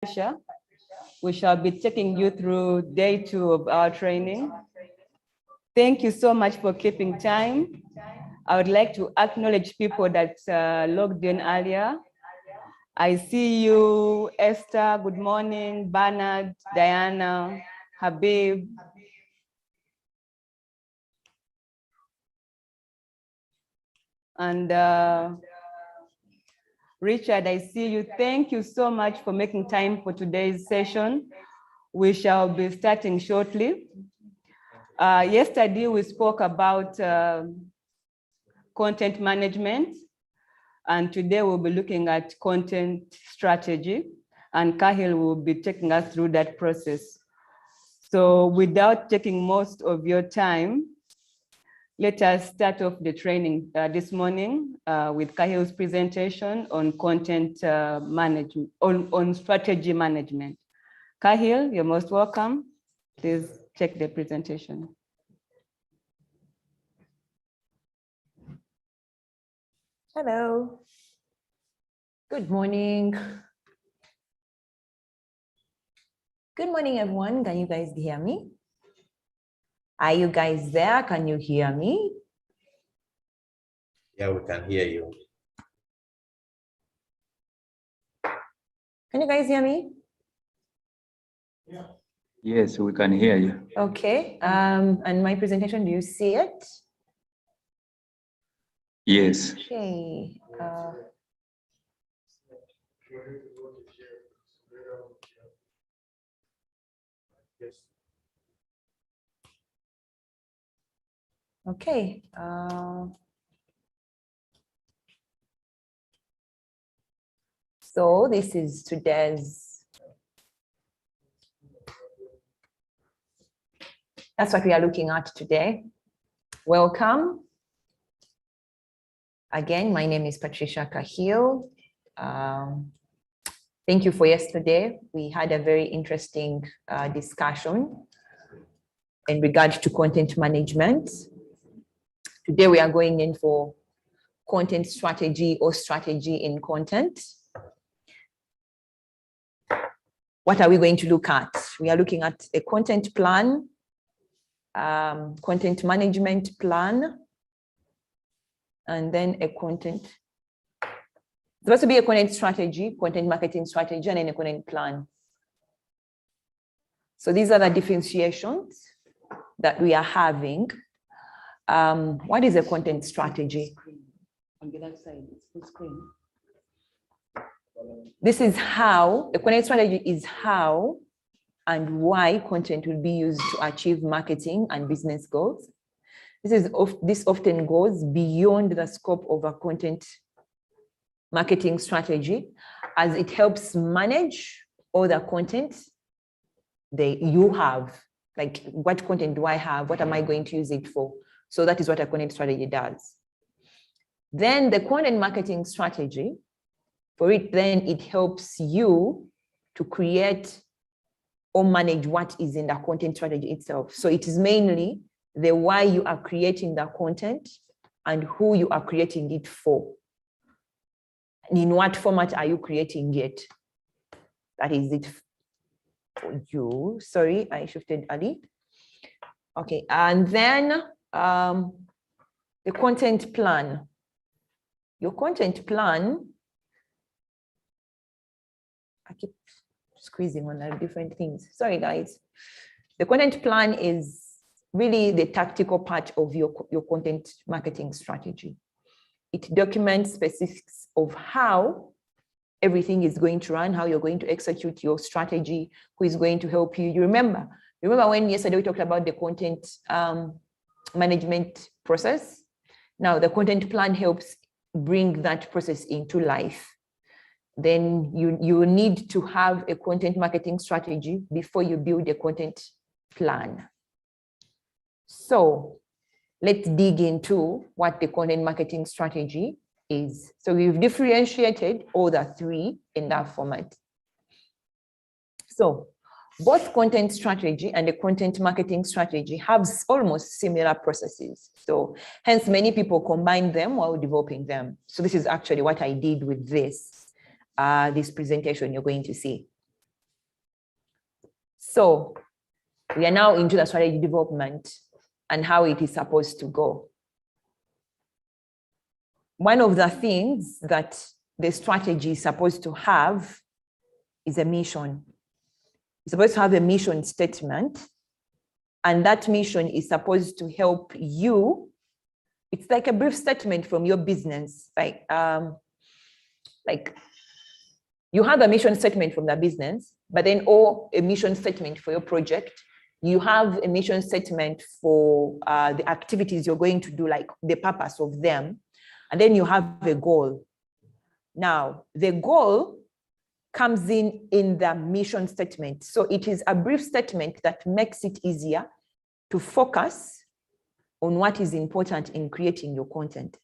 Patricia. We shall be taking you through day 2 of our training. Thank you so much for keeping time. I would like to acknowledge people that logged in earlier. I see you, Esther, good morning, Bernard, Diana, Habib. And Richard, I see you. Thank you so much for making time for today's session. We shall be starting shortly. Yesterday, we spoke about content management, and today we'll be looking at content strategy, and Kahil will be taking us through that process. So without taking most of your time, let us start off the training this morning with Kahil's presentation on content management, on strategy management. Kahil, you're most welcome. Please check the presentation. Hello. Good morning. Good morning, everyone. Can you guys hear me? Are you guys there? Can you hear me? Yeah, we can hear you. Can you guys hear me? Yeah. Yes, we can hear you. Okay. And my presentation, do you see it? Yes. Okay. Okay. So this is today's. That's what we are looking at today. Welcome. Again, my name is Patricia Kahil. Thank you for yesterday. We had a very interesting discussion in regard to content management. Today, we are going in for content strategy or strategy in content. What are we going to look at? We are looking at a content plan, content management plan, and then a content. It's supposed to be a content strategy, content marketing strategy, and then a content plan. So these are the differentiations that we are having. What is a content strategy? On the left side, it's full screen. This is how, a content strategy is how and why content will be used to achieve marketing and business goals. This often goes beyond the scope of a content marketing strategy, as it helps manage all the content that you have. Like, what content do I have? What am I going to use it for? So that is what a content strategy does. Then the content marketing strategy, for it, then it helps you to create or manage what is in the content strategy itself. So it is mainly the why you are creating the content and who you are creating it for. In what format are you creating it? That is it for you. Sorry, I shifted early. Okay, and then the content plan. Your content plan, I keep squeezing on different things. Sorry, guys. The content plan is really the tactical part of your content marketing strategy. It documents specifics of how everything is going to run, how you're going to execute your strategy, who is going to help you. You remember when yesterday we talked about the content management process? Now the content plan helps bring that process into life. Then you need to have a content marketing strategy before you build a content plan. So let's dig into what the content marketing strategy is. So we've differentiated all the three in that format. So both content strategy and the content marketing strategy have almost similar processes. So hence many people combine them while developing them. So this is actually what I did with this presentation you're going to see. So we are now into the strategy development and how it is supposed to go. One of the things that the strategy is supposed to have is a mission. It's supposed to have a mission statement, and that mission is supposed to help you. It's like a brief statement from your business, like you have a mission statement from the business, but then or a mission statement for your project. You have a mission statement for the activities you're going to do, like the purpose of them. And then you have a goal. Now, the goal comes in the mission statement. So it is a brief statement that makes it easier to focus on what is important in creating your content.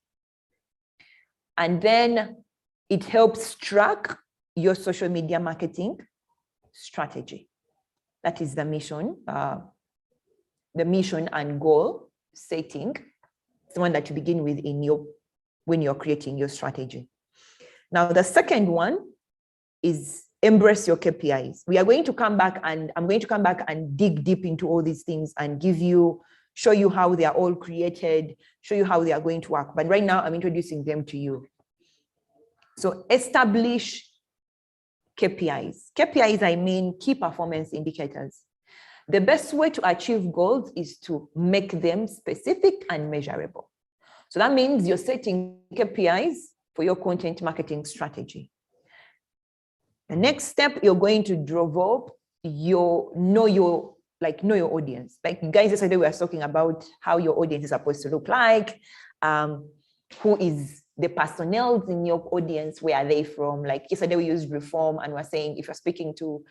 And then it helps track your social media marketing strategy. That is the mission and goal setting. It's the one that you begin with when you're creating your strategy. Now, the second one is embrace your KPIs. We are going to come back and I'm going to come back and dig deep into all these things and show you how they are all created, show you how they are going to work. But right now I'm introducing them to you. So establish KPIs. KPIs, I mean key performance indicators. The best way to achieve goals is to make them specific and measurable. So that means you're setting KPIs for your content marketing strategy. The next step, you're going to develop know your audience. Like guys, yesterday we were talking about how your audience is supposed to look like, who is the personnel in your audience, where are they from? Like yesterday we used reform and we're saying, if you're speaking to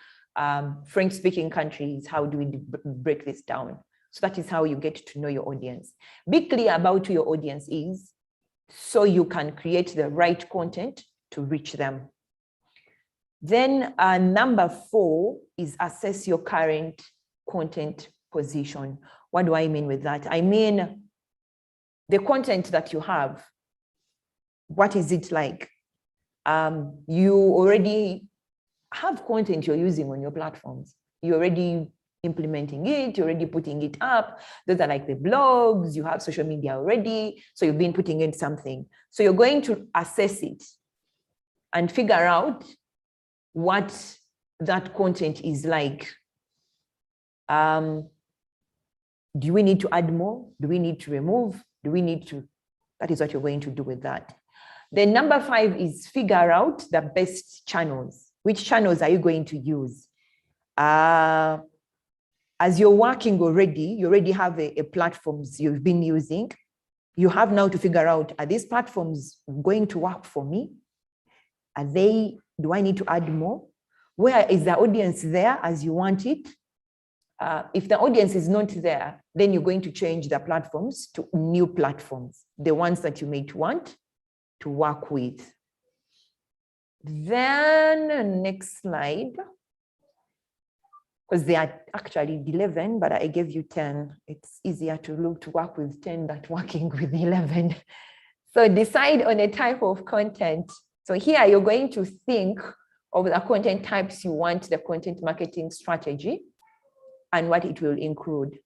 French-speaking countries, how do we break this down? So that is how you get to know your audience. Be clear about who your audience is so you can create the right content to reach them. Then number 4 is assess your current content position. What do I mean with that? I mean, the content that you have, what is it like? You already have content you're using on your platforms. You're already implementing it, you're already putting it up. Those are like the blogs, you have social media already, so you've been putting in something. So you're going to assess it and figure out what that content is like. Do we need to add more? Do we need to remove? That is what you're going to do with that. Then number 5 is figure out the best channels. Which channels are you going to use? As you're working already, you already have a platforms you've been using. You have now to figure out, are these platforms going to work for me? Do I need to add more? Where is the audience there as you want it? If the audience is not there, then you're going to change the platforms to new platforms, the ones that you may want to work with. Then next slide, because they are actually 11, but I gave you 10. It's easier to work with 10 than working with 11. So decide on a type of content. So here you're going to think of the content types you want the content marketing strategy and what it will include.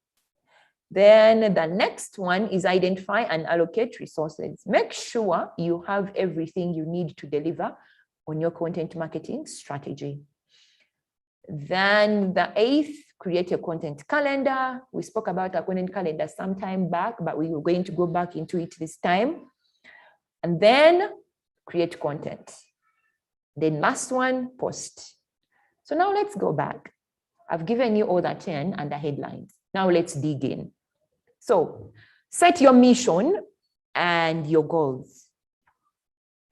Then the next one is identify and allocate resources. Make sure you have everything you need to deliver on your content marketing strategy. Then the 8th, create a content calendar. We spoke about a content calendar some time back, but we were going to go back into it this time. And then create content. Then last one, post. So now let's go back. I've given you all the 10 and the headlines. Now let's dig in. So set your mission and your goals.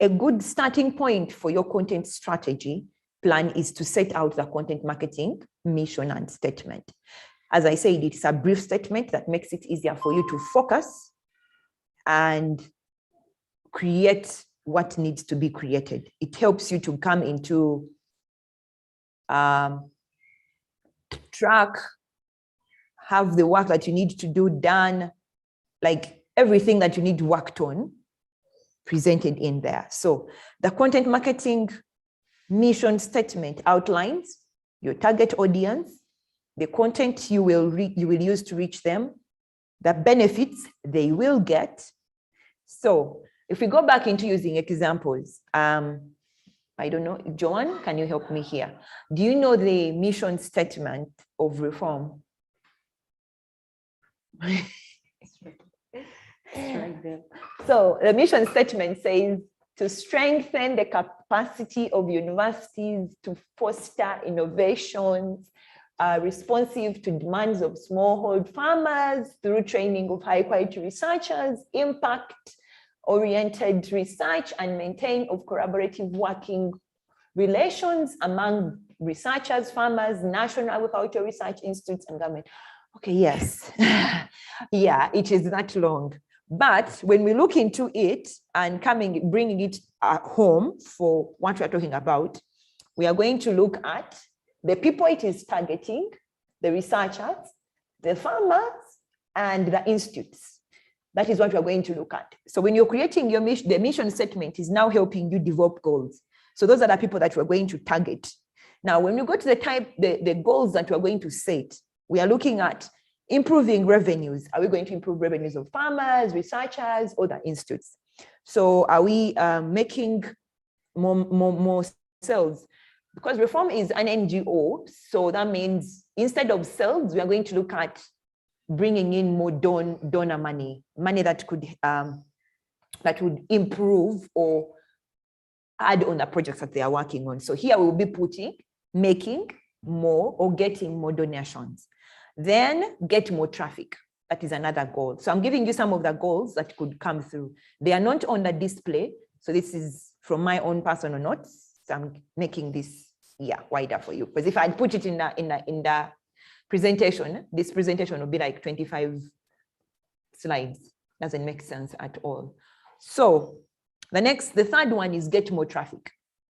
A good starting point for your content strategy plan is to set out the content marketing mission and statement. As I said, it's a brief statement that makes it easier for you to focus and create what needs to be created. It helps you to come into track, have the work that you need to do done, like everything that you need worked on presented in there. So the content marketing mission statement outlines your target audience, the content you will use to reach them, the benefits they will get. So if we go back into using examples, I don't know, Joanne, can you help me here? Do you know the mission statement of reform? So the mission statement says to strengthen the capacity of universities to foster innovations responsive to demands of smallhold farmers through training of high quality researchers, impact-oriented research, and maintain of collaborative working relations among researchers, farmers, national agricultural research institutes, and government. Okay, yes. Yeah, it is that long. But when we look into it and bringing it home for what we're talking about, we are going to look at the people it is targeting, the researchers, the farmers, and the institutes. That is what we're going to look at. So when you're creating your mission, the mission statement is now helping you develop goals. So those are the people that we're going to target. Now, when you go to the goals that we're going to set, we are looking at improving revenues. Are we going to improve revenues of farmers, researchers, or the institutes? So are we making more sales? Because reform is an NGO, so that means instead of sales, we are going to look at bringing in more donor money that could that would improve or add on the projects that they are working on. So here we will be making more or getting more donations. Then get more traffic. That is another goal. So I'm giving you some of the goals that could come through. They are not on the display. So this is from my own personal notes. So I'm making this wider for you. Because if I put it in the presentation, this presentation will be like 25 slides. Doesn't make sense at all. So the third one is get more traffic.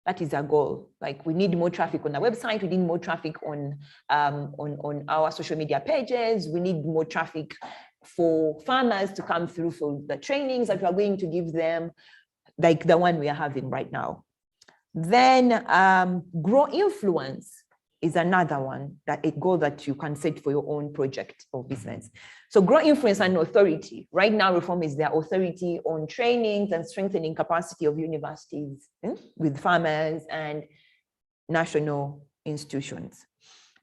That is our goal. Like we need more traffic on the website. We need more traffic on our social media pages. We need more traffic for farmers to come through for the trainings that we are going to give them, like the one we are having right now. Then grow influence is another one, that a goal that you can set for your own project or business. So grow influence and authority. Right now, reform is their authority on trainings and strengthening capacity of universities with farmers and national institutions.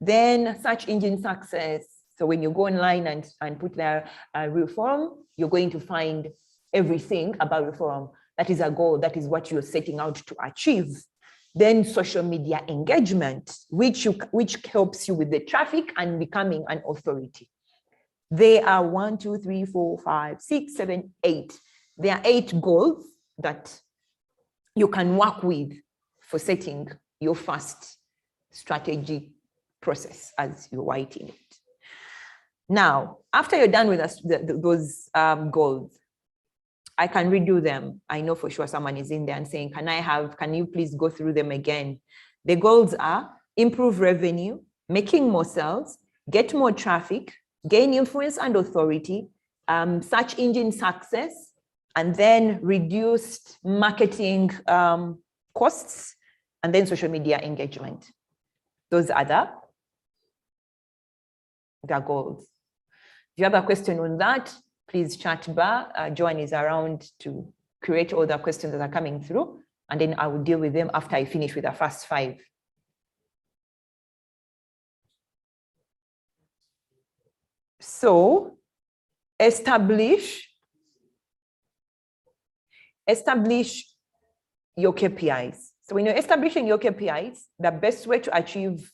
Then search engine success. So when you go online and put there reform, you're going to find everything about reform. That is a goal. That is what you're setting out to achieve. Then social media engagement, which helps you with the traffic and becoming an authority. There are 1, 2, 3, 4, 5, 6, 7, 8. There are 8 goals that you can work with for setting your first strategy process as you're writing it. Now, after you're done with those goals, I can redo them. I know for sure someone is in there and saying, can you please go through them again? The goals are improve revenue, making more sales, get more traffic, gain influence and authority, search engine success, and then reduced marketing costs, and then social media engagement. Those are the goals. If you have a question on that, please chat bar. Joanne is around to create all the questions that are coming through, and then I will deal with them after I finish with the first 5. So establish your KPIs. So when you're establishing your KPIs, the best way to achieve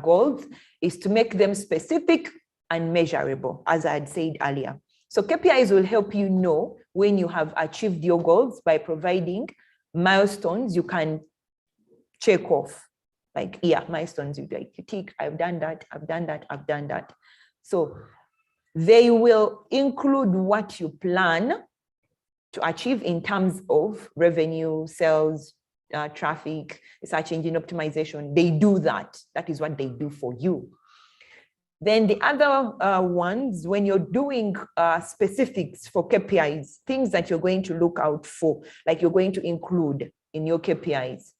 goals is to make them specific and measurable, as I had said earlier. So KPIs will help you know when you have achieved your goals by providing milestones you can check off. Like, milestones, you tick, I've done that, I've done that, I've done that. So they will include what you plan to achieve in terms of revenue, sales, traffic, search engine optimization. They do that. That is what they do for you. Then the other ones, when you're doing specifics for KPIs, things that you're going to look out for, like you're going to include in your KPIs.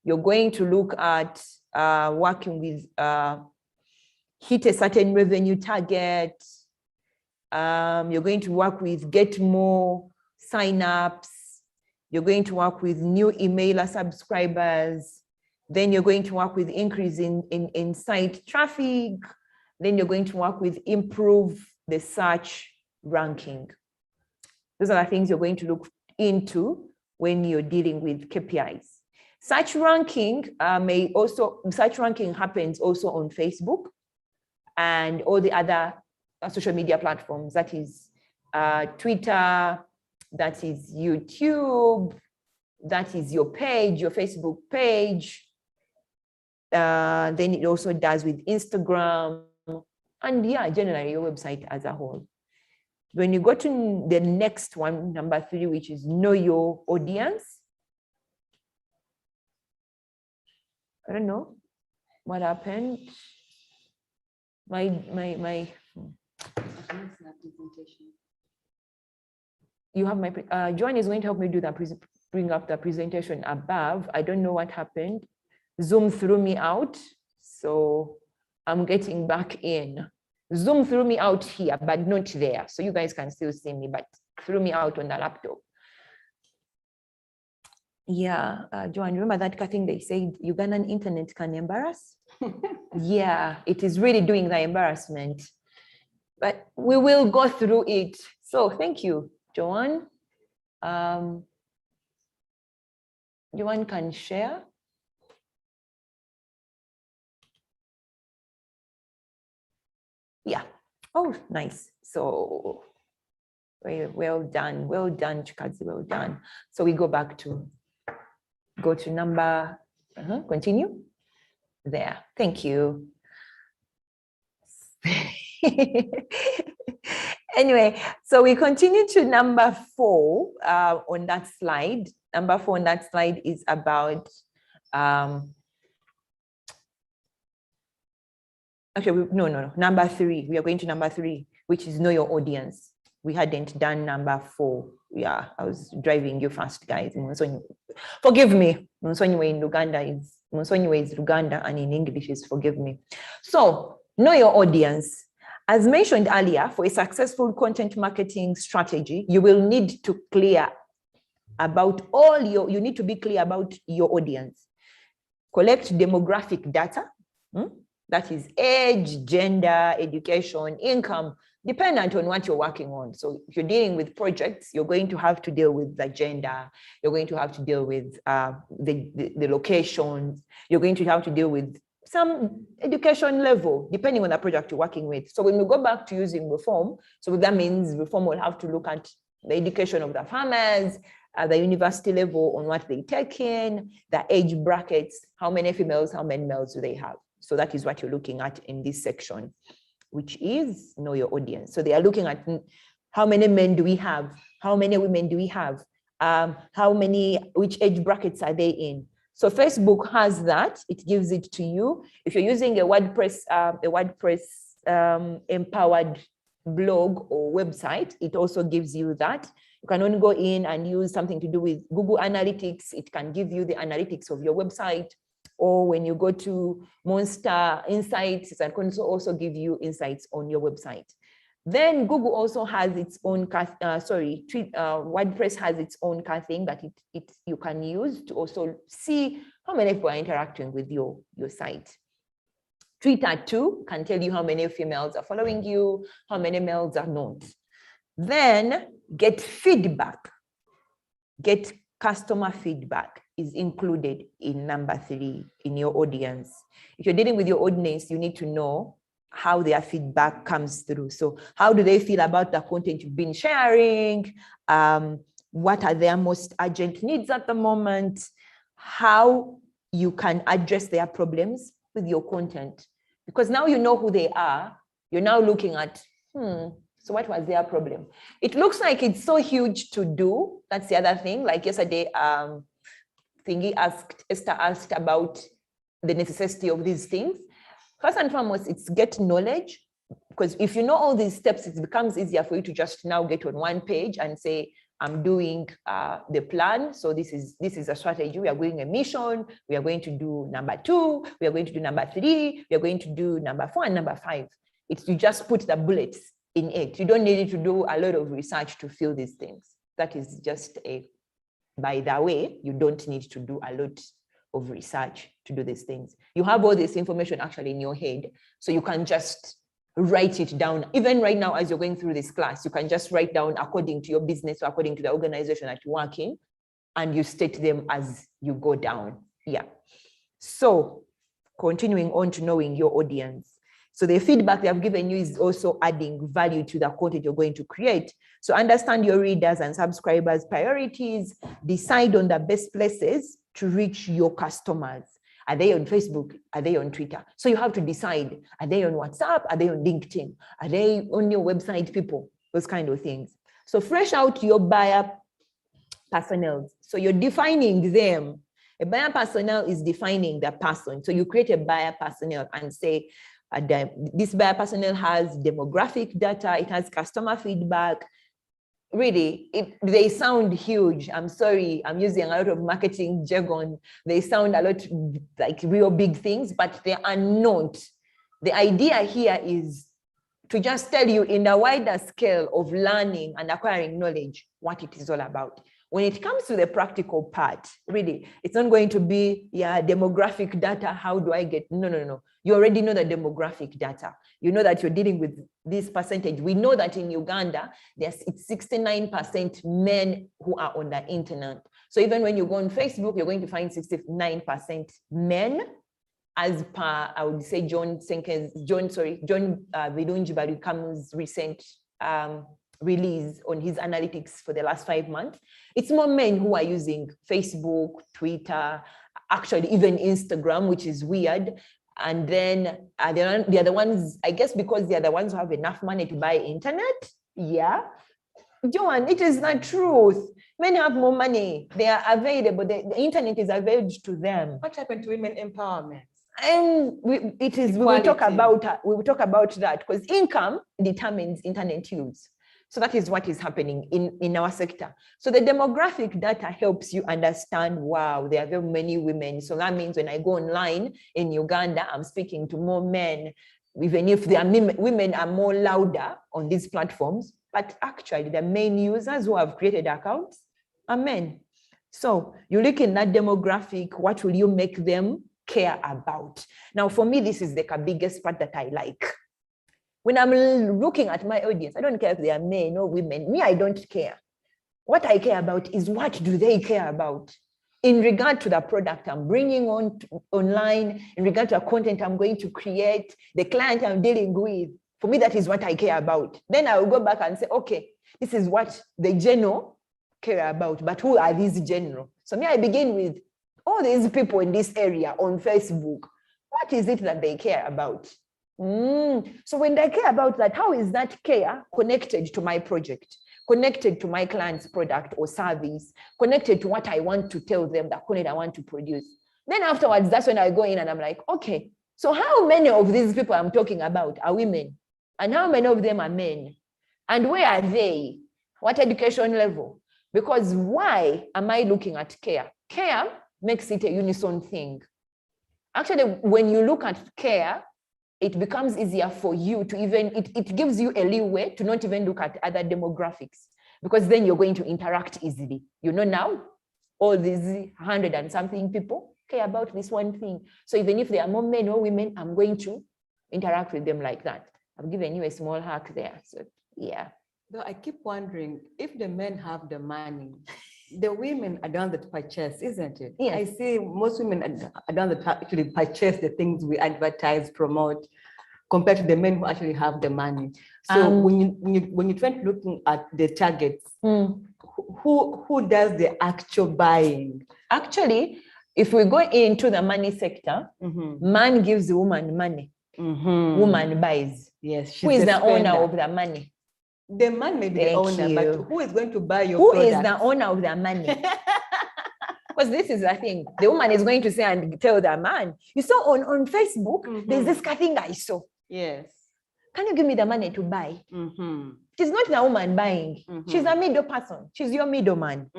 You're going to look at working with hit a certain revenue target. You're going to work with get more signups. You're going to work with new emailer subscribers. Then you're going to work with increase in site traffic. Then you're going to work with improve the search ranking. Those are the things you're going to look into when you're dealing with KPIs. Search ranking search ranking happens also on Facebook and all the other social media platforms. That is Twitter, that is YouTube, that is your page, your Facebook page. Then it also does with Instagram, and yeah, generally your website as a whole. When you go to the next one, number 3, which is know your audience. I don't know what happened. You have my, Joan is going to help me do that, bring up the presentation above. I don't know what happened. Zoom threw me out, so I'm getting back in. Zoom threw me out here, but not there. So you guys can still see me, but threw me out on the laptop. Yeah, Joan, remember that thing they said Ugandan internet can embarrass? Yeah, it is really doing the embarrassment, but we will go through it. So thank you, Joan. Joan can share. Yeah. Oh, nice. So well done, Chikazi, well done. So we go to number, continue. There, thank you. Anyway, so we continue to number 4 on that slide. Number 4 on that slide is about, actually, no, number 3. We are going to number 3, which is know your audience. We hadn't done number 4. Yeah, I was driving you fast, guys. Forgive me. Msonyiwe in Uganda is Uganda, and in English is forgive me. So know your audience. As mentioned earlier, for a successful content marketing strategy, you will need to clear about you need to be clear about your audience. Collect demographic data. That is age, gender, education, income, dependent on what you're working on. So if you're dealing with projects, you're going to have to deal with the gender, you're going to have to deal with the locations, you're going to have to deal with some education level, depending on the project you're working with. So when we go back to using reform, so that means reform will have to look at the education of the farmers, at the university level on what they take in, the age brackets, how many females, how many males do they have? So that is what you're looking at in this section, which is know your audience. So they are looking at how many men do we have? How many women do we have? Which age brackets are they in? So Facebook has that, it gives it to you. If you're using a WordPress empowered blog or website, it also gives you that. You can only go in and use something to do with Google Analytics. It can give you the analytics of your website. Or when you go to Monster Insights, it can also give you insights on your website. Then Google also has its own, WordPress has its own thing that you can use to also see how many people are interacting with your site. Twitter too can tell you how many females are following you, how many males are not. Then get feedback, get customer feedback is included in number 3 in your audience. If you're dealing with your audience, you need to know how their feedback comes through. So how do they feel about the content you've been sharing? What are their most urgent needs at the moment? How you can address their problems with your content. Because now you know who they are, you're now looking at, so what was their problem? It looks like it's so huge to do. That's the other thing. Like yesterday, Esther asked about the necessity of these things. First and foremost, it's get knowledge, because if you know all these steps, it becomes easier for you to just now get on one page and say, I'm doing the plan. So this is a strategy. We are going a mission. We are going to do number 2. We are going to do number 3. We are going to do number 4 and number 5. It's you just put the bullets in it. You don't need to do a lot of research to fill these things. That is just by the way, you don't need to do a lot of research to do these things. You have all this information actually in your head, so you can just write it down. Even right now, as you're going through this class, you can just write down according to your business or according to the organization that you work in, and you state them as you go down. Yeah. So continuing on to knowing your audience. So the feedback they have given you is also adding value to the content you're going to create. So understand your readers and subscribers' priorities, decide on the best places to reach your customers. Are they on Facebook? Are they on Twitter? So you have to decide, are they on WhatsApp? Are they on LinkedIn? Are they on your website people? Those kind of things. So fresh out your buyer personnel. So you're defining them. A buyer personnel is defining the person. So you create a buyer personnel and say, this buyer personnel has demographic data, it has customer feedback. Really, they sound huge. I'm sorry, I'm using a lot of marketing jargon. They sound a lot like real big things, but they are not. The idea here is to just tell you in the wider scale of learning and acquiring knowledge what it is all about. When it comes to the practical part, really, it's not going to be, demographic data, how do I get? No. You already know the demographic data. You know that you're dealing with this percentage. We know that in Uganda, it's 69% men who are on the internet. So even when you go on Facebook, you're going to find 69% men, as per, I would say, John Vidunji Barukamu's recent release on his analytics for the last 5 months. It's more men who are using Facebook, Twitter, actually even Instagram, which is weird. And then the other ones, I guess because they're the ones who have enough money to buy internet. Yeah. Joan, it is the truth. Men have more money. They are available. The internet is available to them. What happened to women empowerment? And we will talk about that because income determines internet use. So that is what is happening in our sector. So the demographic data helps you understand, wow, there are very many women. So that means when I go online in Uganda, I'm speaking to more men, even if women are more louder on these platforms, but actually the main users who have created accounts are men. So you're looking at demographic, what will you make them care about? Now, for me, this is the biggest part that I like. When I'm looking at my audience, I don't care if they are men or women. Me, I don't care. What I care about is what do they care about in regard to the product I'm bringing online, in regard to the content I'm going to create, the client I'm dealing with. For me, that is what I care about. Then I will go back and say, okay, this is what the general care about, but who are these general? So me, I begin with all these people in this area on Facebook. What is it that they care about? So when they care about that, how is that care connected to my project, connected to my client's product or service, connected to what I want to tell them, the content I want to produce? Then afterwards, that's when I go in and I'm like, okay, so how many of these people I'm talking about are women? And how many of them are men? And where are they? What education level? Because why am I looking at care? Care makes it a unison thing. Actually, when you look at care, it becomes easier for you to it gives you a leeway to not even look at other demographics, because then you're going to interact easily. You know, now all these 100 and something people care about this one thing. So even if there are more men or women, I'm going to interact with them like that. I've given you a small hack there. So yeah. Though I keep wondering, if the men have the money, the women are done that purchase, isn't it? Yes. I see most women are done that actually purchase the things we advertise, promote, compared to the men who actually have the money. So when you try to looking at the targets, who does the actual buying? Actually, if we go into the money sector, man gives the woman money. Woman buys. Yes. Who is the owner of the money? The man may be the owner, but who is going to buy your product? Who is the owner of the money? Because this is the thing. The woman is going to say and tell the man, you saw on Facebook, there's this thing I saw. Yes. Can you give me the money to buy? She's not the woman buying. She's a middle person. She's your middleman.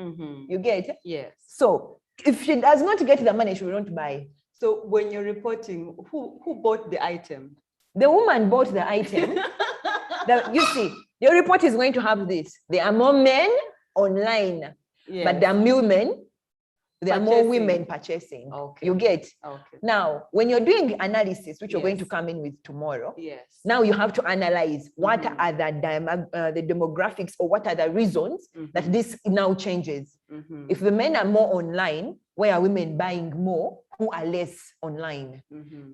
You get it? Yes. So if she does not get the money, she will not buy. So when you're reporting, who bought the item? The woman bought the item. You see, your report is going to have this. There are more men online, but there are more men. There are more women purchasing. Okay. You get? Okay. Now, when you're doing analysis, which you're going to come in with tomorrow, now you have to analyze what are the demographics or what are the reasons that this now changes. If the men are more online, why are women buying more who are less online?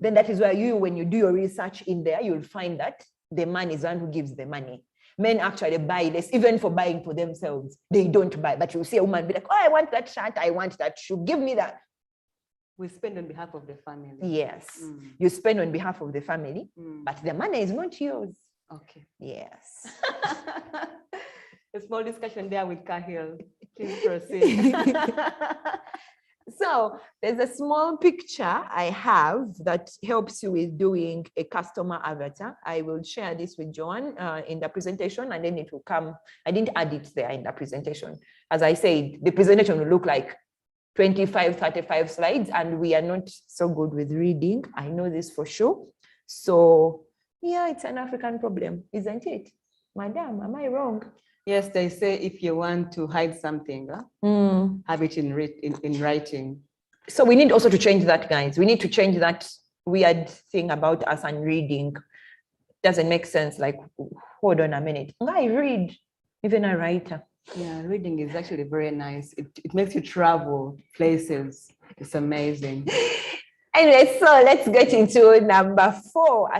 Then that is where when you do your research in there, you'll find that the man is the one who gives the money. Men actually buy less, even for buying for themselves. They don't buy, but you see a woman be like, oh, I want that shirt, I want that shoe, give me that. We spend on behalf of the family. Yes, you spend on behalf of the family, but the money is not yours. Okay. Yes. A small discussion there with Cahill. Please proceed. So there's a small picture I have that helps you with doing a customer avatar. I will share this with Joanne in the presentation, and then it will come. I didn't add it there in the presentation. As I said, the presentation will look like 25, 35 slides, and we are not so good with reading. I know this for sure. So yeah, it's an African problem, isn't it? Madam, am I wrong? Yes, they say if you want to hide something, have it in writing. So we need also to change that, guys. We need to change that weird thing about us and reading. Doesn't make sense. Like, hold on a minute. I read, even a writer. Yeah, reading is actually very nice. It makes you travel places. It's amazing. Anyway, so let's get into number 4,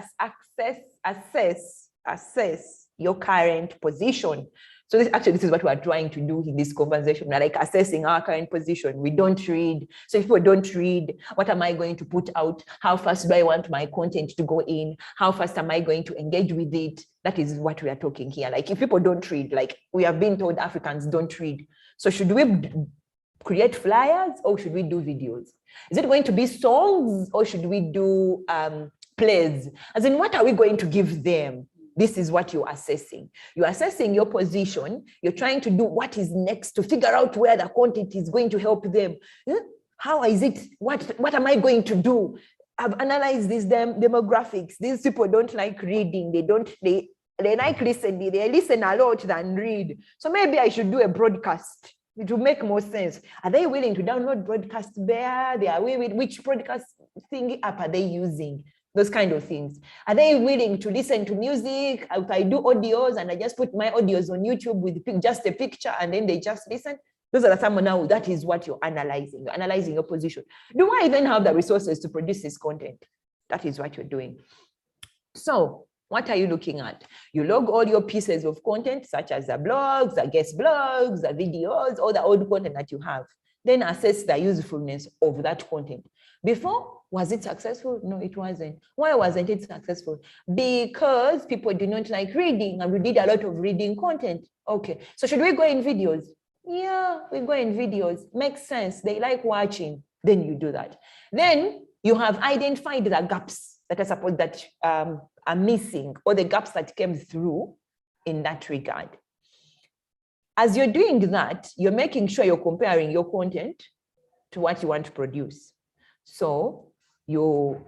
assess your current position. So this is what we're trying to do in this conversation. We're like assessing our current position. We don't read. So if people don't read, what am I going to put out? How fast do I want my content to go in? How fast am I going to engage with it? That is what we are talking here. Like if people don't read, like we have been told Africans don't read. So should we create flyers or should we do videos? Is it going to be songs or should we do plays? As in, what are we going to give them? This is what you're assessing. You're assessing your position. You're trying to do what is next to figure out where the content is going to help them. How is it? What am I going to do? I've analyzed these demographics. These people don't like reading. They like listening. They listen a lot than read. So maybe I should do a broadcast. It will make more sense. Are they willing to download broadcast there? They are with which broadcast thing app are they using? Those kind of things. Are they willing to listen to music? If I do audios and I just put my audios on YouTube with just a picture and then they just listen? Those are some now, that is what you're analyzing. You're analyzing your position. Do I even have the resources to produce this content? That is what you're doing. So what are you looking at? You log all your pieces of content, such as the blogs, the guest blogs, the videos, all the old content that you have. Then assess the usefulness of that content. Before, was it successful? No, it wasn't. Why wasn't it successful? Because people do not like reading and we did a lot of reading content. Okay, so should we go in videos? Yeah, we go in videos. Makes sense. They like watching. Then you do that. Then you have identified the gaps that are supposed that are missing or the gaps that came through in that regard. As you're doing that, you're making sure you're comparing your content to what you want to produce. So you're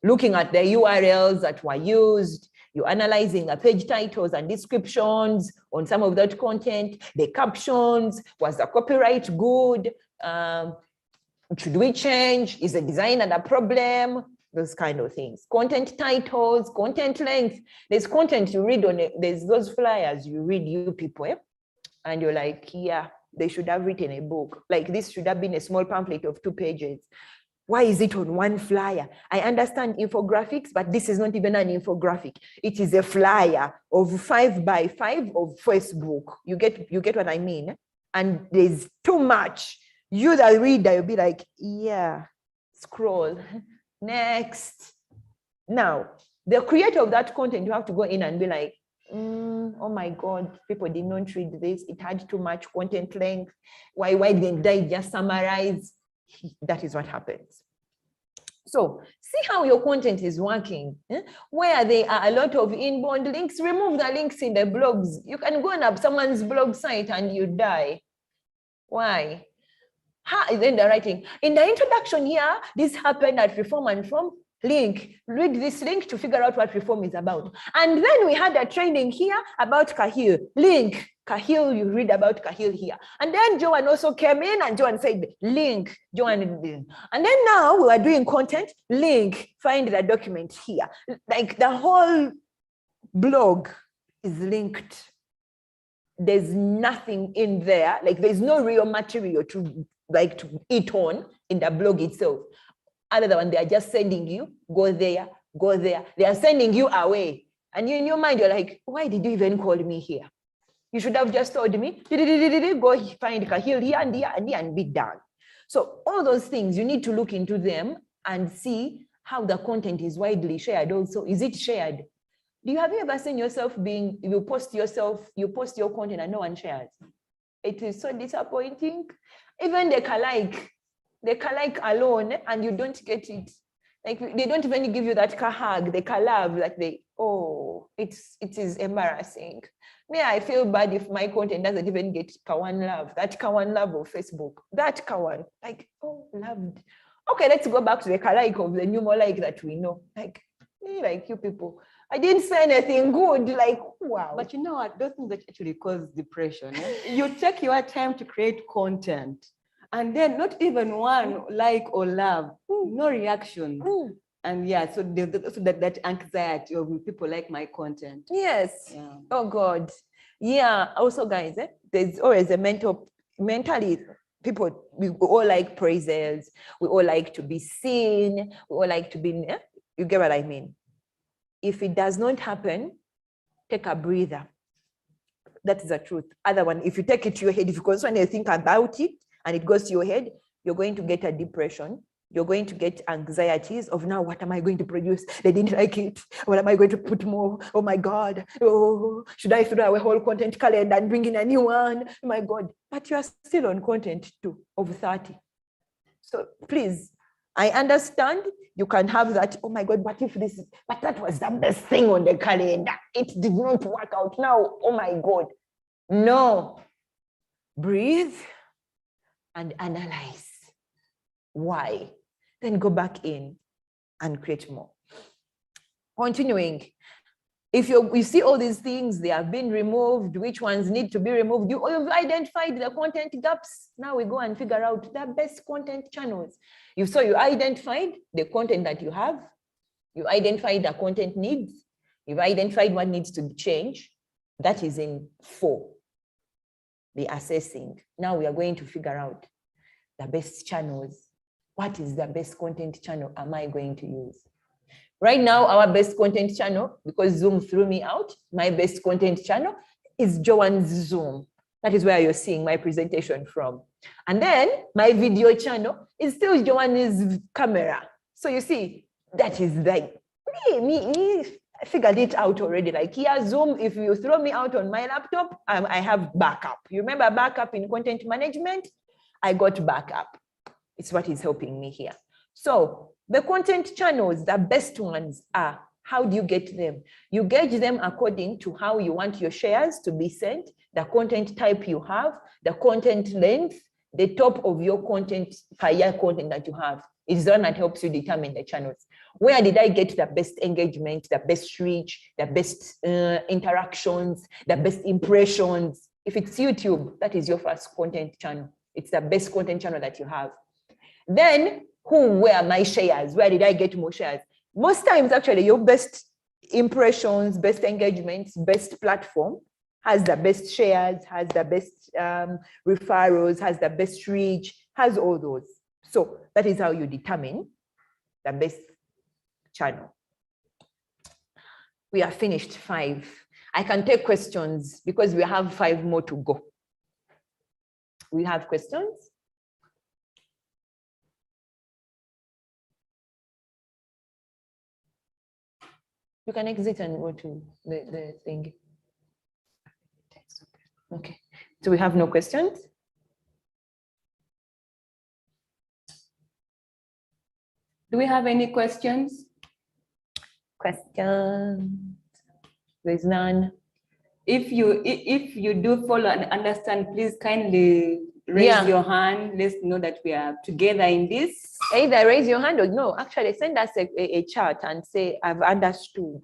looking at the URLs that were used, you're analyzing the page titles and descriptions on some of that content, the captions, was the copyright good? Should we change? Is the design a problem? Those kind of things. Content titles, content length. There's content you read on it. There's those flyers you read, you people, and you're like, yeah, they should have written a book. Like this should have been a small pamphlet of 2 pages. Why is it on one flyer? I understand infographics, but this is not even an infographic. It is a flyer of 5 by 5 of Facebook. You get what I mean? And there's too much. You, the reader, you'll be like, yeah, scroll. Next. Now, the creator of that content, you have to go in and be like, oh my God, people did not read this. It had too much content length. Why didn't they just summarize? That is what happens. So see how your content is working. Where there are a lot of inbound links, remove the links in the blogs. You can go and have someone's blog site and you die. Why? Then they're writing, in the introduction here, this happened at Reform and From. Link, read this link to figure out what reform is about. And then we had a training here about Kahil. Link, Kahil, you read about Kahil here. And then Joanne also came in and Joanne said, link, Joanne. And then now we are doing content, link, find the document here. Like the whole blog is linked. There's nothing in there, like there's no real material to eat on in the blog itself. Other than they are just sending you, go there, go there. They are sending you away. And you, in your mind, you're like, why did you even call me here? You should have just told me, go find Kahil here and here and here and be done. So all those things, you need to look into them and see how the content is widely shared also. Is it shared? Have you ever seen yourself you post your content and no one shares? It is so disappointing. Even they can like alone and you don't get it. Like they don't even give you that hug, the love that it is embarrassing. Me, I feel bad if my content doesn't even get Kawan love, that Kawan love of Facebook, that Kawan, like, loved. Okay, let's go back to the like of the new more like that we know. Like you people, I didn't say anything good, like, wow. But you know what, those things that actually cause depression. You take your time to create content. And then not even one like or love, no reaction. And yeah, so that anxiety of people like my content. Yes. Yeah. Oh God. Yeah. Also, guys, there's always a mentally, people, we all like praises. We all like to be seen. We all like to be, you get what I mean? If it does not happen, take a breather. That is the truth. Other one, if you take it to your head, if you constantly think about it, and it goes to your head, you're going to get a depression. You're going to get anxieties of now, what am I going to produce? They didn't like it. What am I going to put more? Oh my God. Oh, should I throw away whole content calendar and bring in a new one? Oh my God. But you are still on content 2 of 30. So please, I understand you can have that. Oh my God, but that was the best thing on the calendar. It did not work out now. Oh my God. No. Breathe and analyze why, then go back in and create more. Continuing, if you see all these things, they have been removed, which ones need to be removed, you've identified the content gaps. Now we go and figure out the best content channels. You identified the content that you have, you identified the content needs, you've identified what needs to change. That is in 4. The assessing. Now we are going to figure out the best channels. What is the best content channel am I going to use? Right now, our best content channel, because Zoom threw me out, my best content channel is Joanne's Zoom. That is where you're seeing my presentation from. And then my video channel is still Joanne's camera. So you see, that is like, I figured it out already. Like here, Zoom, if you throw me out on my laptop, I have backup. You remember backup in content management? I got backup. It's what is helping me here. So the content channels, the best ones are, how do you get them? You gauge them according to how you want your shares to be sent, the content type you have, the content length, the top of your content per year content that you have. It's the one that helps you determine the channels. Where did I get the best engagement, the best reach, the best interactions, the best impressions? If it's YouTube, that is your first content channel. It's the best content channel that you have. Then, who were my shares? Where did I get more shares? Most times, actually, your best impressions, best engagements, best platform has the best shares, has the best referrals, has the best reach, has all those. So that is how you determine the best channel. We are finished 5. I can take questions because we have 5 more to go. We have questions? You can exit and go to the thing. Okay, so we have no questions? Do we have any questions? Questions? There's none. If you do follow and understand, please kindly raise Yeah. your hand. Let's know that we are together in this. Either raise your hand or no, actually send us a chat and say, I've understood.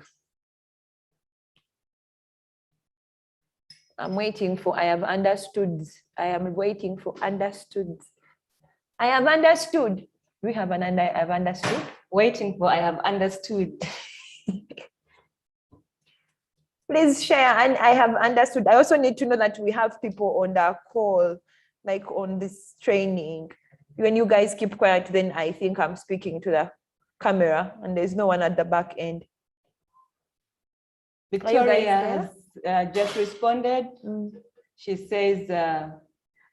I'm waiting for, I have understood. I am waiting for understood. I have understood. Do we have an I have understood? Waiting for I have understood. Please share, and I have understood. I also need to know that we have people on the call, like on this training. When you guys keep quiet, then I think I'm speaking to the camera and there's no one at the back end. Victoria has just responded. She says,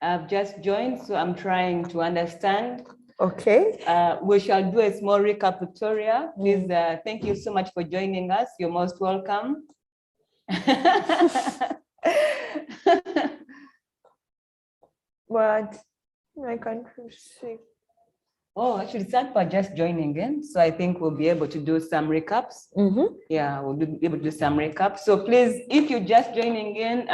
I've just joined, so I'm trying to understand. Okay. We shall do a small recap, Victoria. Please, thank you so much for joining us. You're most welcome. But I can't see. Oh, actually, Sanpa just joining in. So I think we'll be able to do some recaps. Yeah, we'll be able to do some recaps. So please, if you're just joining in,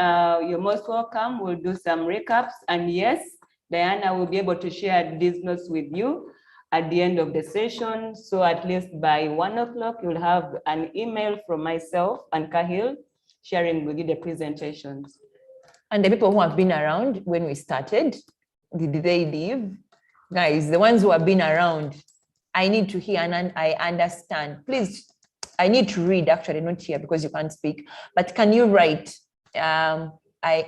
you're most welcome. We'll do some recaps. And yes, Diana will be able to share these notes with you at the end of the session. So at least by 1 o'clock, you'll have an email from myself and Kahil sharing with you the presentations. And the people who have been around when we started, did they leave? Guys, the ones who have been around, I need to hear and I understand. Please, I need to read, actually, not hear because you can't speak, but can you write? I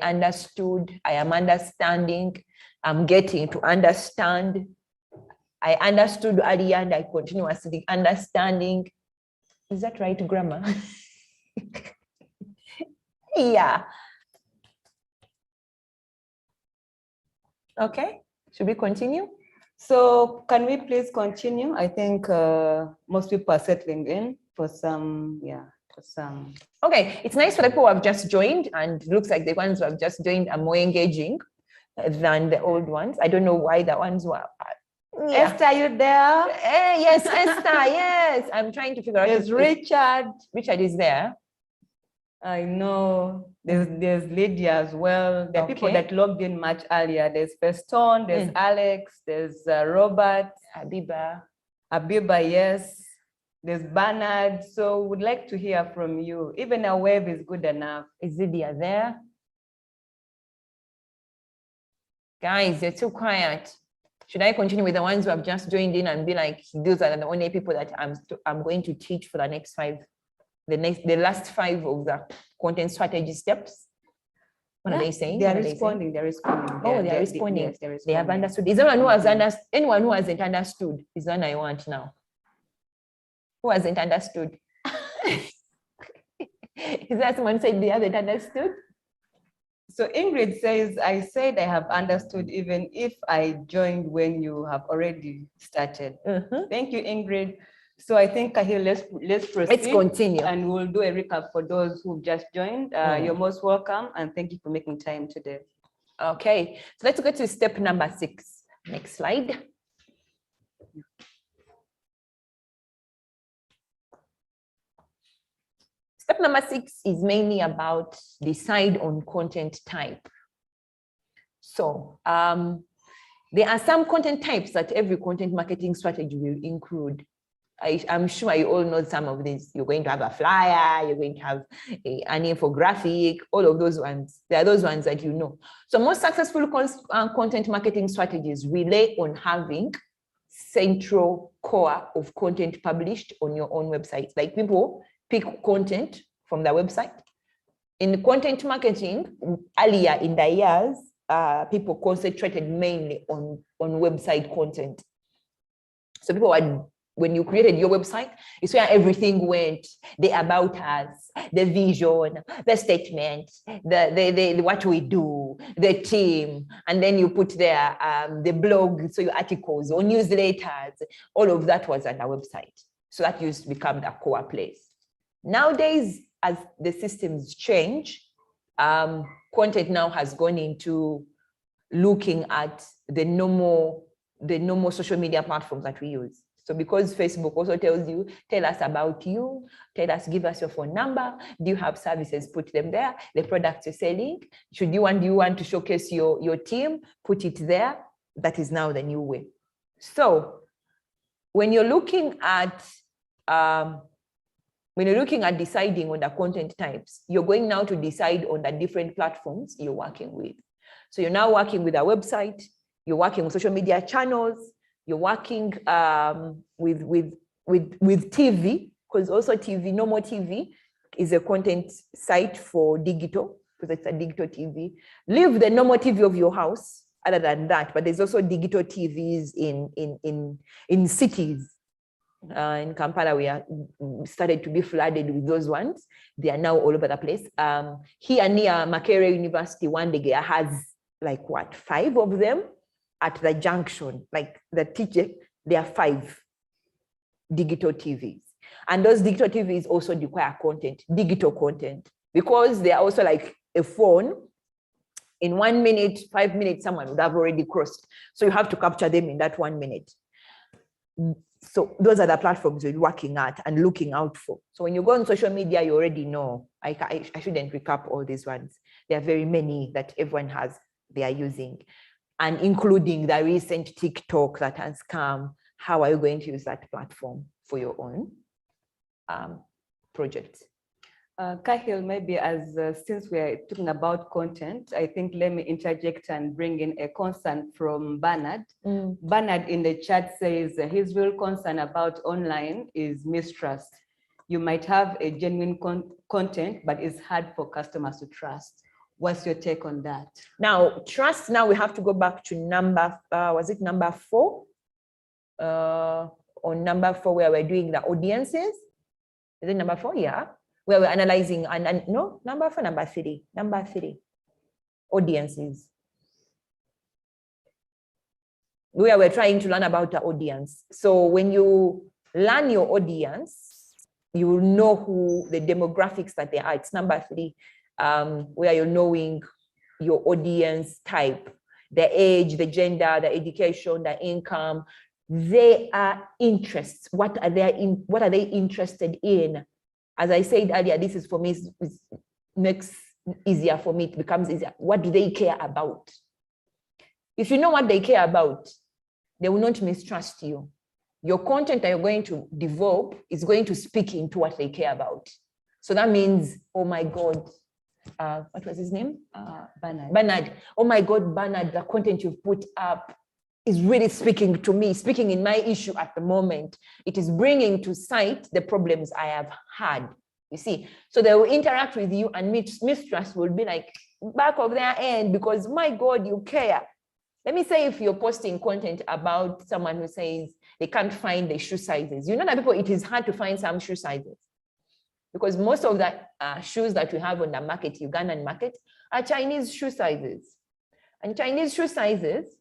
understood, I am understanding, I'm getting to understand. I understood earlier and I continuously understanding. Is that right grammar? Yeah. Okay, should we continue? So can we please continue? I think most people are settling in for some, Okay, it's nice for the people who have just joined, and it looks like the ones who have just joined are more engaging than the old ones. I don't know why the ones who are. Yeah. Esther, are you there? Yes, Esther, yes. I'm trying to figure out. There's Richard. Richard is there. I know. There's Lydia as well. There are people that logged in much earlier. There's Feston, there's Alex, there's Robert. Abiba, yes. There's Bernard. So we'd like to hear from you. Even a wave is good enough. Is Lydia there? Guys, you're too quiet. Should I continue with the ones who have just joined in and be like, those are the only people that I'm going to teach for the next 5, the last 5 of the content strategy steps? What are they saying? They're responding. They're responding. Oh, they're responding. Yes, they're responding. They have understood. Is anyone who has understood? Anyone who hasn't understood is the one I want now. Who hasn't understood? Is that someone said they haven't understood? So Ingrid says, I said I have understood even if I joined when you have already started. Thank you, Ingrid. So I think Kahil, let's proceed. Let's continue. And we'll do a recap for those who've just joined. You're most welcome and thank you for making time today. Okay, so let's go to step number 6. Next slide. Step number 6 is mainly about decide on content type. So there are some content types that every content marketing strategy will include. I'm sure you all know some of these. You're going to have a flyer, you're going to have an infographic, all of those ones. There are those ones that you know. So most successful content marketing strategies rely on having central core of content published on your own website. Like people pick content from the website. In content marketing, earlier in the years, people concentrated mainly on website content. So people were, when you created your website, it's where everything went: the about us, the vision, the statement, the what we do, the team, and then you put there the blog, so your articles or newsletters, all of that was on the website. So that used to become the core place. Nowadays, as the systems change, content now has gone into looking at the normal social media platforms that we use. So because Facebook also tells you, tell us about you, give us your phone number. Do you have services? Put them there. The products you're selling. Do you want to showcase your team? Put it there. That is now the new way. So when you're looking at deciding on the content types, you're going now to decide on the different platforms you're working with. So you're now working with a website, you're working with social media channels, you're working with TV, because also TV, normal TV is a content site for digital, because it's a digital TV. Leave the normal TV of your house, other than that, but there's also digital TVs in cities. In Kampala, we are started to be flooded with those ones. They are now all over the place. Here near Makerere University, Wandegea has like what, 5 of them at the junction. Like the teacher, there are 5 digital TVs. And those digital TVs also require content, digital content, because they are also like a phone. In 1 minute, 5 minutes, someone would have already crossed. So you have to capture them in that 1 minute. So those are the platforms you're working at and looking out for. So when you go on social media, you already know. I shouldn't recap all these ones. There are very many that everyone has, they are using, and including the recent TikTok that has come. How are you going to use that platform for your own project? Kahil, maybe since we're talking about content, I think let me interject and bring in a concern from Bernard. Bernard in the chat says his real concern about online is mistrust. You might have a genuine content, but it's hard for customers to trust. What's your take on that? Now, trust, now we have to go back to number, was it number 4? On number 4, where we're doing the audiences. Is it number 4? Yeah. Where we're analyzing, and no, number 4, number 3, audiences. Where we're trying to learn about the audience. So when you learn your audience, you will know who the demographics that they are. It's number 3, where you're knowing your audience type, the age, the gender, the education, the income, their interests. What are they interested in? As I said earlier, this is for me, it makes easier for me, it becomes easier. What do they care about? If you know what they care about, they will not mistrust you. Your content that you're going to develop is going to speak into what they care about. So that means, oh my God, what was his name? Bernard. Oh my God, Bernard, the content you've put up is really speaking to me, speaking in my issue at the moment. It is bringing to sight the problems I have had, you see. So they will interact with you, and mistrust will be like back of their end, because my God, you care. Let me say, if you're posting content about someone who says they can't find the shoe sizes, you know that people, it is hard to find some shoe sizes, because most of the shoes that we have on the market, Ugandan market, are Chinese shoe sizes. And Chinese shoe sizes,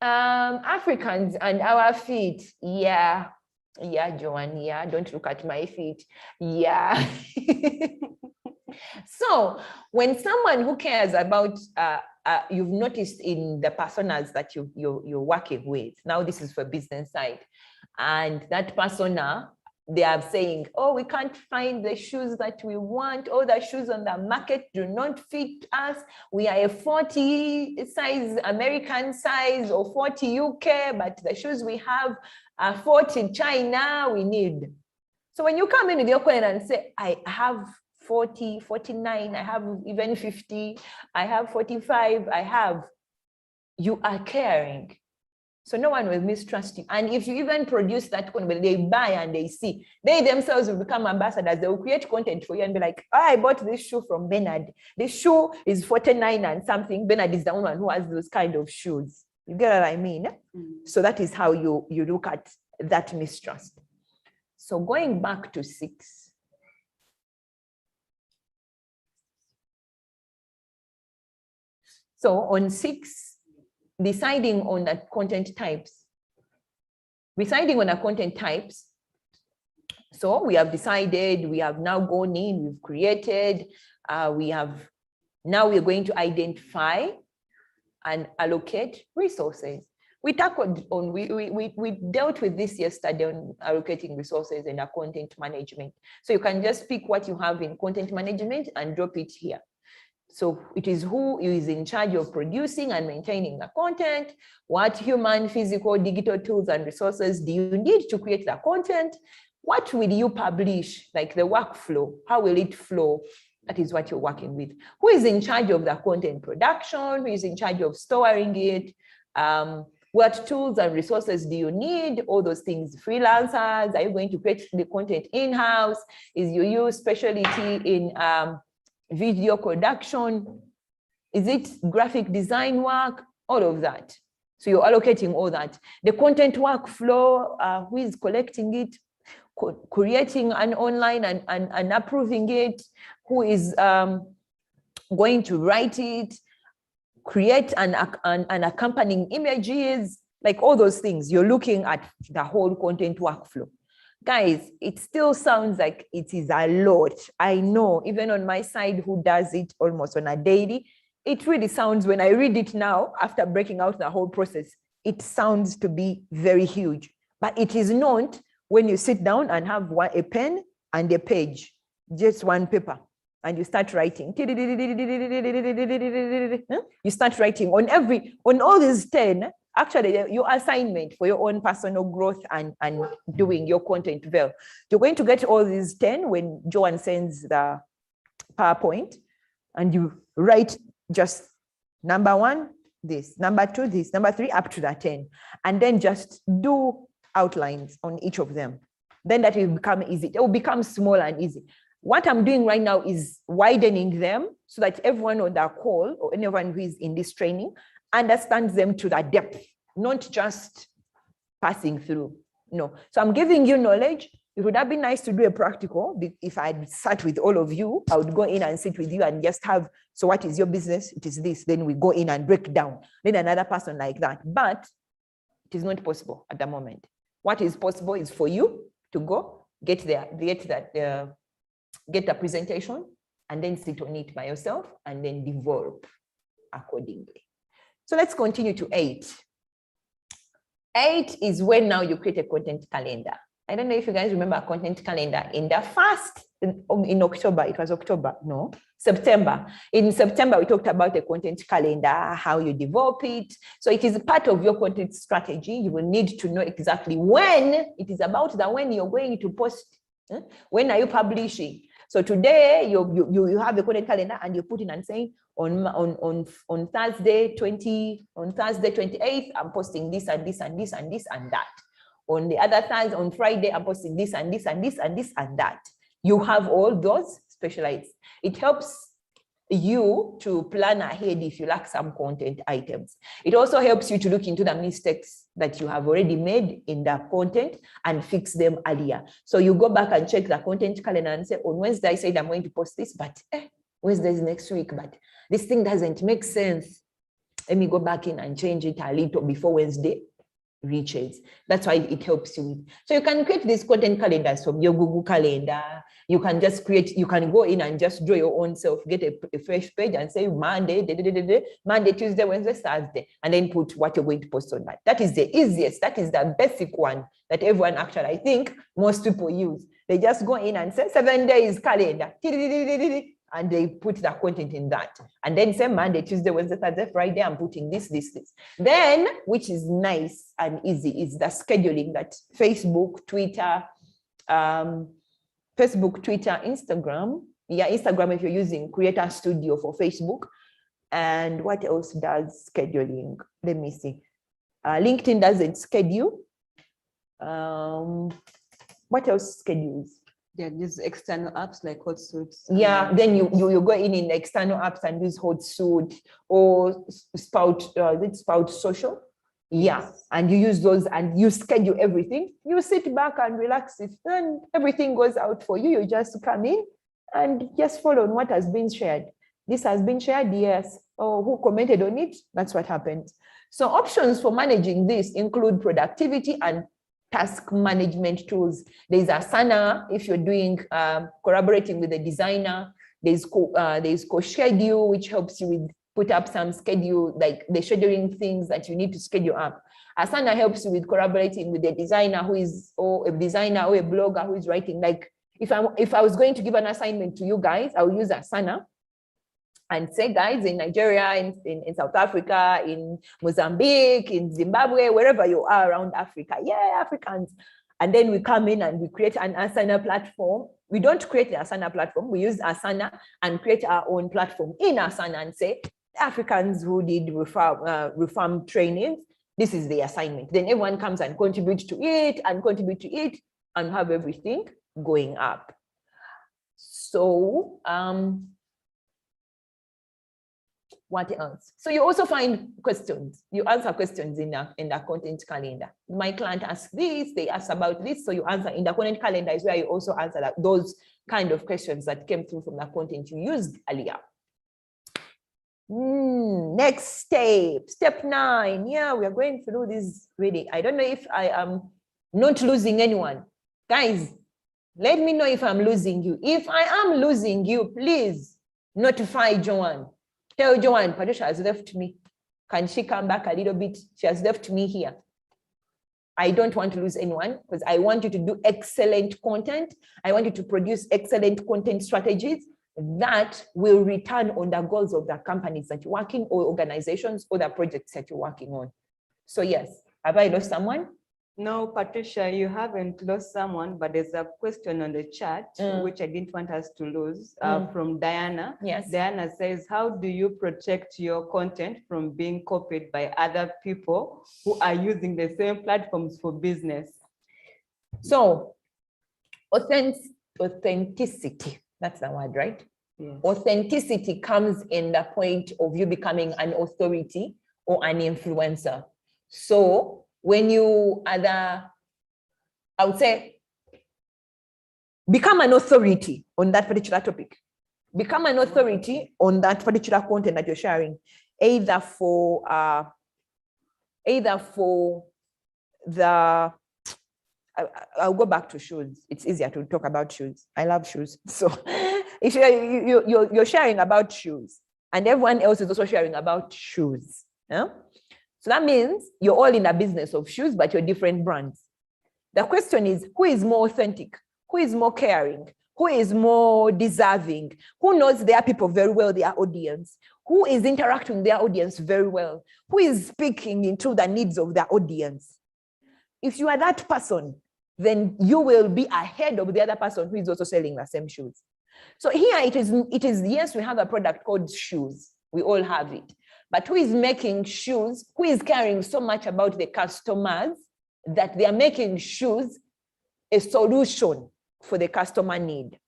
Africans and our feet, yeah, Joanne, yeah, don't look at my feet, yeah. So when someone who cares about, you've noticed in the personas that you're working with, now this is for business side, and that persona, they are saying, oh, we can't find the shoes that we want. All the shoes on the market do not fit us. We are a 40 size, American size, or 40 UK, but the shoes we have are 40 China, we need. So when you come in with your question and say, I have 40, 49, I have even 50, I have 45, you are caring. So no one will mistrust you. And if you even produce that content, they buy and they see, they themselves will become ambassadors. They will create content for you and be like, oh, I bought this shoe from Bernard. This shoe is 49 and something. Bernard is the one who has those kind of shoes. You get what I mean? So that is how you look at that mistrust. So going back to 6. So on 6, deciding on the content types. So we have decided, we have now gone in, we've created, now we are going to identify and allocate resources. We tackled on, we dealt with this yesterday on allocating resources and content management. So you can just pick what you have in content management and drop it here. So it is who is in charge of producing and maintaining the content, what human, physical, digital tools and resources do you need to create the content, what will you publish, like the workflow, how will it flow? That is what you're working with. Who is in charge of the content production? Who is in charge of storing it? What tools and resources do you need? All those things. Freelancers, are you going to create the content in-house? Is your specialty in video production? Is it graphic design work? All of that. So you're allocating all that. The content workflow, who is collecting it, creating an online and approving it, who is going to write it, create an accompanying images, like all those things. You're looking at the whole content workflow. Guys, it still sounds like it is a lot. I know, even on my side, who does it almost on a daily, it really sounds, when I read it now, after breaking out the whole process, it sounds to be very huge. But it is not when you sit down and have a pen and a page, just one paper, and you start writing. You start writing on all these 10, actually your assignment for your own personal growth and doing your content well. You're going to get all these 10 when Joanne sends the PowerPoint, and you write just number 1, this, number 2, this, number 3, up to the 10, and then just do outlines on each of them. Then that will become easy. It will become small and easy. What I'm doing right now is widening them so that everyone on the call or anyone who is in this training understands them to the depth, not just passing through. No. So I'm giving you knowledge. It would have been nice to do a practical. If I'd sat with all of you, I would go in and sit with you and just have, so what is your business? It is this. Then we go in and break down. Then another person like that. But it is not possible at the moment. What is possible is for you to go get the presentation and then sit on it by yourself and then develop accordingly. So let's continue to 8. 8 is when now you create a content calendar. I don't know if you guys remember a content calendar. In the first, in October, it was October, no, September. In September, we talked about a content calendar, how you develop it. So it is part of your content strategy. You will need to know exactly when. It is about the when you're going to post. When are you publishing? So today you have a content calendar and you put in and saying on Thursday 28th, I'm posting this and this and this and this and that. On the other Thursday, on Friday, I'm posting this and this and this and this and that. You have all those specialized. It helps you to plan ahead if you lack some content items. It also helps you to look into the mistakes that you have already made in the content and fix them earlier. So you go back and check the content calendar and say, on Wednesday, I said I'm going to post this, but Wednesday is next week, but this thing doesn't make sense. Let me go back in and change it a little before Wednesday reaches. That's why it helps you. So you can create these content calendars from your Google Calendar. You can just create, you can go in and just draw your own self, get a fresh page and say Monday, Monday, Tuesday, Wednesday, Thursday, and then put what you're going to post on that. That is the easiest. That is the basic one that everyone actually, I think most people use. They just go in and say 7 days calendar, and they put the content in that. And then say Monday, Tuesday, Wednesday, Thursday, Friday, I'm putting this. Then, which is nice and easy, is the scheduling that Facebook, Twitter, Instagram. Yeah, Instagram if you're using Creator Studio for Facebook. And what else does scheduling? Let me see. LinkedIn doesn't schedule. What else schedules? Yeah, these external apps like Hotsuite. Yeah, then you go in the external apps and use Hotsuite or Spout Social. Yeah, yes. And you use those and you schedule everything. You sit back and relax it, and everything goes out for you. You just come in and just follow on what has been shared. This has been shared, yes. Oh, who commented on it? That's what happened. So options for managing this include productivity and task management tools. There's Asana if you're doing collaborating with a designer. There's CoSchedule, which helps you with put up some schedule, like the scheduling things that you need to schedule up. Asana helps you with collaborating with a designer or a blogger who is writing. Like if I was going to give an assignment to you guys, I will use Asana and say, guys, in Nigeria, in South Africa, in Mozambique, in Zimbabwe, wherever you are around Africa, yeah, Africans. And then we come in and we create an Asana platform. We don't create the Asana platform. We use Asana and create our own platform in Asana and say, Africans who did reform trainings, this is the assignment. Then everyone comes and contributes to it and have everything going up. So, what else? So you also find questions. You answer questions in the content calendar. My client asks this, they ask about this. So you answer in the content calendar is where you also answer those kind of questions that came through from the content you used earlier. Next step 9. Yeah, we are going through this really. I don't know if I am not losing anyone. Guys, let me know if I'm losing you. If I am losing you, please notify Joanne. Tell Joanne, Patricia has left me. Can she come back a little bit? She has left me here. I don't want to lose anyone because I want you to do excellent content. I want you to produce excellent content strategies that will return on the goals of the companies that you're working or organizations or the projects that you're working on. So yes, have I lost someone? No, Patricia, you haven't lost someone, but there's a question on the chat, which I didn't want us to lose, from Diana. Yes. Diana says, how do you protect your content from being copied by other people who are using the same platforms for business? So, authenticity, that's the word, right? Yes. Authenticity comes in the point of you becoming an authority or an influencer. So, when you are I would say, become an authority on that particular topic. Become an authority on that particular content that you're sharing, either for the, I'll go back to shoes. It's easier to talk about shoes. I love shoes. So if you're sharing about shoes and everyone else is also sharing about shoes. Yeah? So that means you're all in a business of shoes, but you're different brands. The question is, who is more authentic? Who is more caring? Who is more deserving? Who knows their people very well, their audience? Who is interacting with their audience very well? Who is speaking into the needs of their audience? If you are that person, then you will be ahead of the other person who is also selling the same shoes. So here it is, yes, we have a product called shoes. We all have it. But who is making shoes? Who is caring so much about the customers that they are making shoes a solution for the customer need?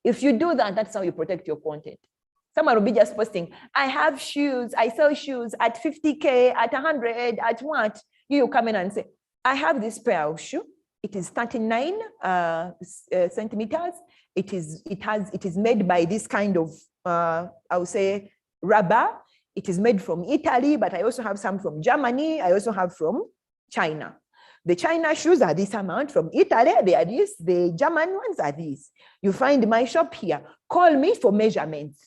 If you do that, that's how you protect your content. Someone will be just posting, I have shoes, I sell shoes at 50K, at 100, at what? You come in and say, I have this pair of shoe. It is 39 centimeters. It is made by this kind of, I would say, rubber. It is made from Italy, but I also have some from Germany. I also have from China. The China shoes are this amount. From Italy, they are this. The German ones are these. You find my shop here. Call me for measurements.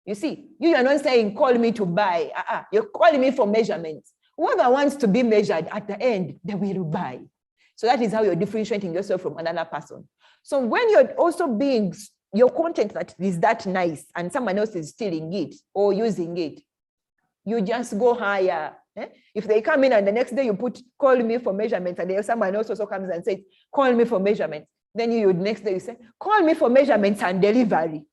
You see, you are not saying call me to buy. You're calling me for measurements. Whoever wants to be measured at the end, they will buy. So that is how you're differentiating yourself from another person. So when you're also being your content that is that nice and someone else is stealing it or using it, you just go higher. If they come in and the next day you put call me for measurements and then someone else also comes and says call me for measurements, then you next day you say call me for measurements and delivery.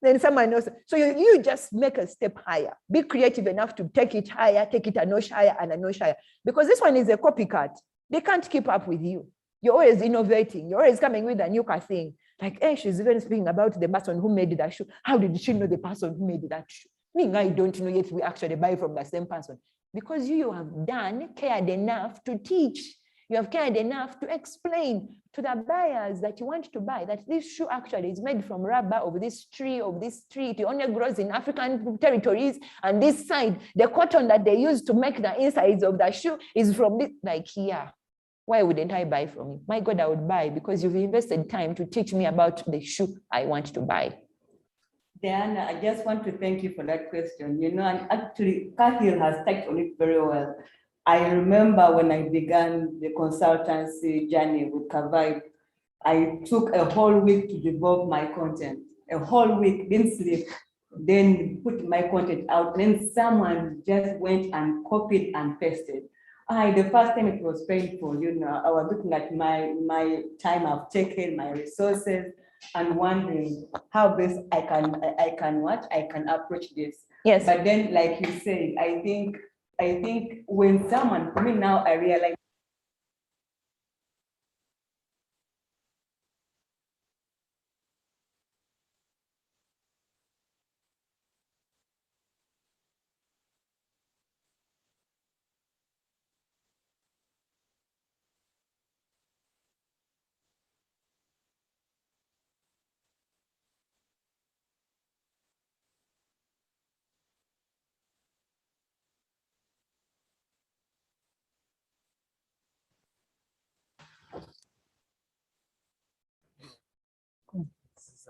Then someone else, so you just make a step higher. Be creative enough to take it higher, take it a notch higher and a notch higher, because this one is a copycat. They can't keep up with you. You're always innovating. You're always coming with a new thing. Like, hey, she's even speaking about the person who made that shoe. How did she know the person who made that shoe? Me, I don't know yet we actually buy from the same person. Because you have cared enough to teach. You have cared enough to explain to the buyers that you want to buy that this shoe actually is made from rubber of this tree, It only grows in African territories. And this side, the cotton that they use to make the insides of the shoe is from this, like here. Why wouldn't I buy from you? My God, I would buy because you've invested time to teach me about the shoe I want to buy. Diana, I just want to thank you for that question. And actually, Cahill has touched on it very well. I remember when I began the consultancy journey with Kpis, I took a whole week to develop my content, a whole week, didn't sleep, then put my content out. Then someone just went and copied and pasted. The first time it was painful, you know, I was looking at my time I've taken, my resources, and wondering how best I can approach this. Yes. But then, like you said, I think when someone, for me now, I realize.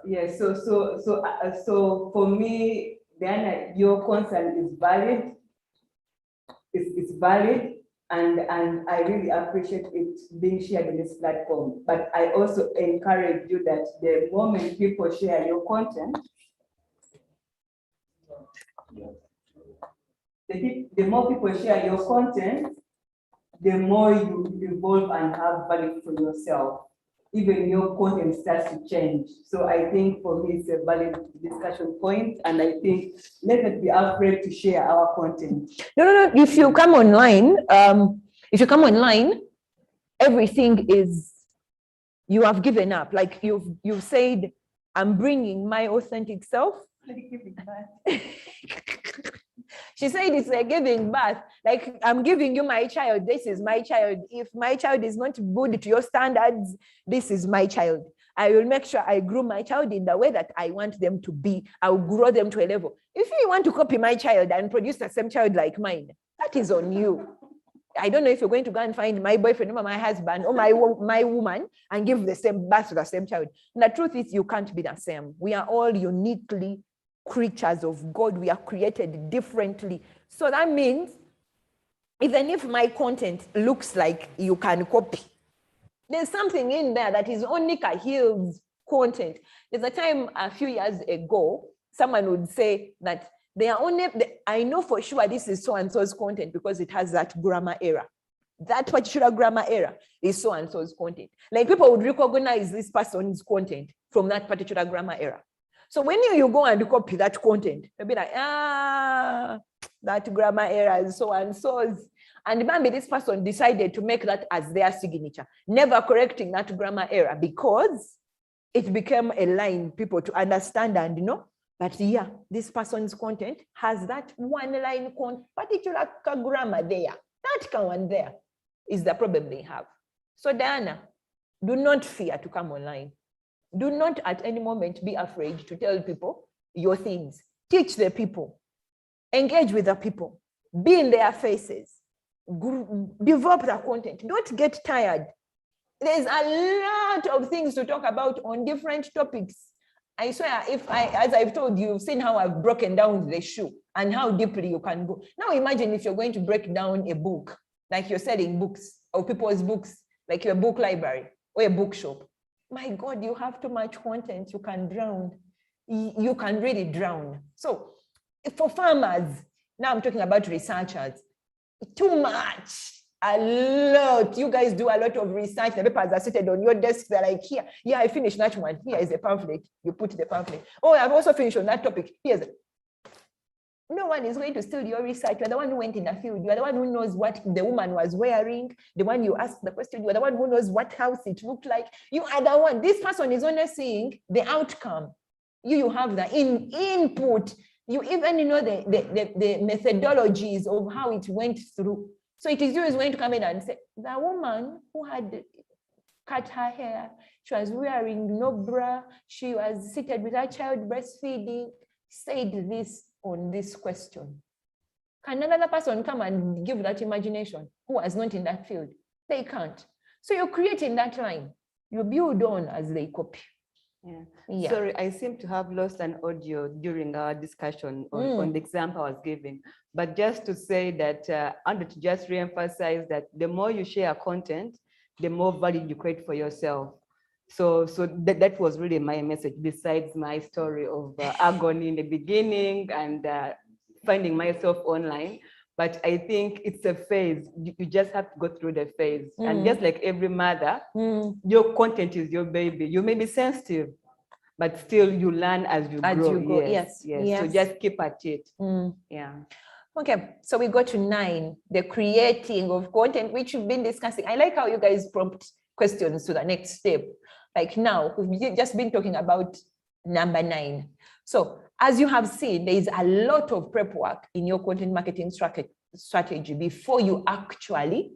Yeah, so for me, Diana, your concern is valid. It's valid, and I really appreciate it being shared in this platform. But I also encourage you that the moment people share your content, the more people share your content, the more you evolve and have value for yourself. Even your content starts to change. So I think for me, it's a valid discussion point. And I think let us be afraid to share our content. No. If you come online, everything is, you have given up. Like you've said, I'm bringing my authentic self. She said it's like giving birth. Like, I'm giving you my child. This is my child. If my child is not good to your standards, this is my child. I will make sure I grow my child in the way that I want them to be. I'll grow them to a level. If you want to copy my child and produce the same child like mine, that is on you. I don't know if you're going to go and find my boyfriend or my husband or my woman and give the same birth to the same child. And the truth is, you can't be the same. We are all uniquely creatures of God. We are created differently. So that means even if my content looks like you can copy, there's something in there that is only Kahil's content. There's a time a few years ago, someone would say that they are only, I know for sure this is so-and-so's content because it has that grammar error. That particular grammar error is so-and-so's content. Like, people would recognize this person's content from that particular grammar error. So when you go and copy that content, you'll be like, that grammar error is so-and-so's. And maybe this person decided to make that as their signature, never correcting that grammar error because it became a line people to understand and know. But yeah, this person's content has that one line, particular grammar there. That one there is the problem they have. So Diana, do not fear to come online. Do not at any moment be afraid to tell people your things. Teach the people. Engage with the people. Be in their faces. Develop the content. Don't get tired. There's a lot of things to talk about on different topics. I swear, as I've told you, you've seen how I've broken down the shoe and how deeply you can go. Now imagine if you're going to break down a book, like you're selling books or people's books, like your book library or a bookshop. My God, you have too much content, you can drown. You can really drown. So for farmers, now I'm talking about researchers, too much. A lot. You guys do a lot of research. The papers are seated on your desk. They're like, here, yeah, I finished that one. Here is the pamphlet. You put the pamphlet. Oh, I've also finished on that topic. Here's it. No one is going to steal your research. You're the one who went in the field. You're the one who knows what the woman was wearing. The one you asked the question. You're the one who knows what house it looked like. You are the one. This person is only seeing the outcome. You have the input. You even know the methodologies of how it went through. So it is you who is going to come in and say, the woman who had cut her hair, she was wearing no bra, she was seated with her child breastfeeding, said this on this question. Can another person come and give that imagination who was not in that field? They can't. So you're creating that line. You build on as they copy. Yeah. Yeah. Sorry, I seem to have lost an audio during our discussion on the example I was giving. But just to say that, and to just re-emphasize that the more you share content, the more value you create for yourself. So that was really my message, besides my story of agony in the beginning and finding myself online. But I think it's a phase. You just have to go through the phase. And just like every mother, your content is your baby. You may be sensitive, but still you learn as you grow. You go. Yes. So just keep at it. Yeah. Okay, so we go to 9, the creating of content, which we've been discussing. I like how you guys prompt questions to the next step. Like now, we've just been talking about number 9. So as you have seen, there is a lot of prep work in your content marketing strategy before you actually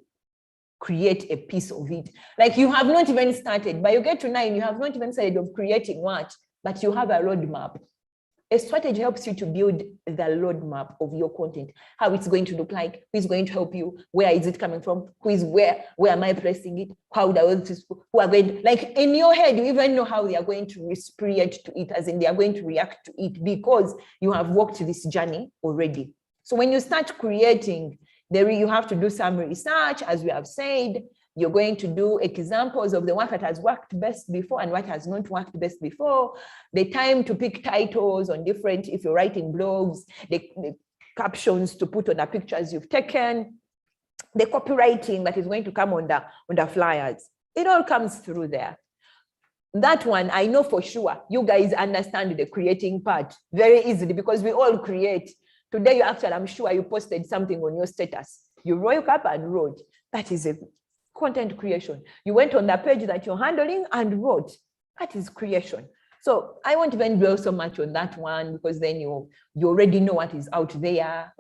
create a piece of it. Like you have not even started, but you get to 9, you have not even started of creating what, but you have a roadmap. A strategy helps you to build the roadmap of your content, how it's going to look like, who is going to help you, where is it coming from, who is where am I placing it, how who are going to, like in your head, you even know how they are going to respond to it, as in they are going to react to it, because you have walked this journey already. So when you start creating, you have to do some research, as we have said. You're going to do examples of the work that has worked best before and what has not worked best before. The time to pick titles on different, if you're writing blogs, the captions to put on the pictures you've taken, the copywriting that is going to come on the flyers. It all comes through there. That one, I know for sure, you guys understand the creating part very easily, because we all create. Today, I'm sure you posted something on your status. You woke up and wrote. That is a content creation. You went on the page that you're handling and wrote. That is creation. So I won't even dwell so much on that one, because then you already know what is out there,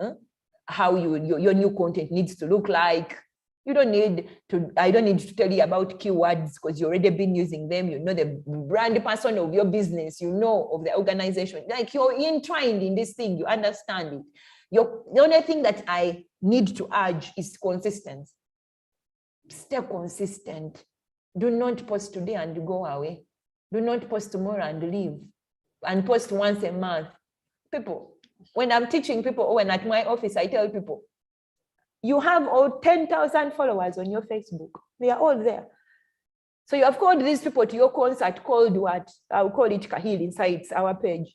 how your new content needs to look like. I don't need to tell you about keywords, because you've already been using them. You know the brand person of your business, you know of the organization. Like you're entwined in this thing, you understand it. The only thing that I need to urge is consistency. Stay consistent. Do not post today and go away. Do not post tomorrow and leave. And post once a month. People, when I'm teaching people, or when at my office, I tell people, you have all 10,000 followers on your Facebook. They are all there. So you have called these people to your concert called what? I'll call it Kahil inside our page.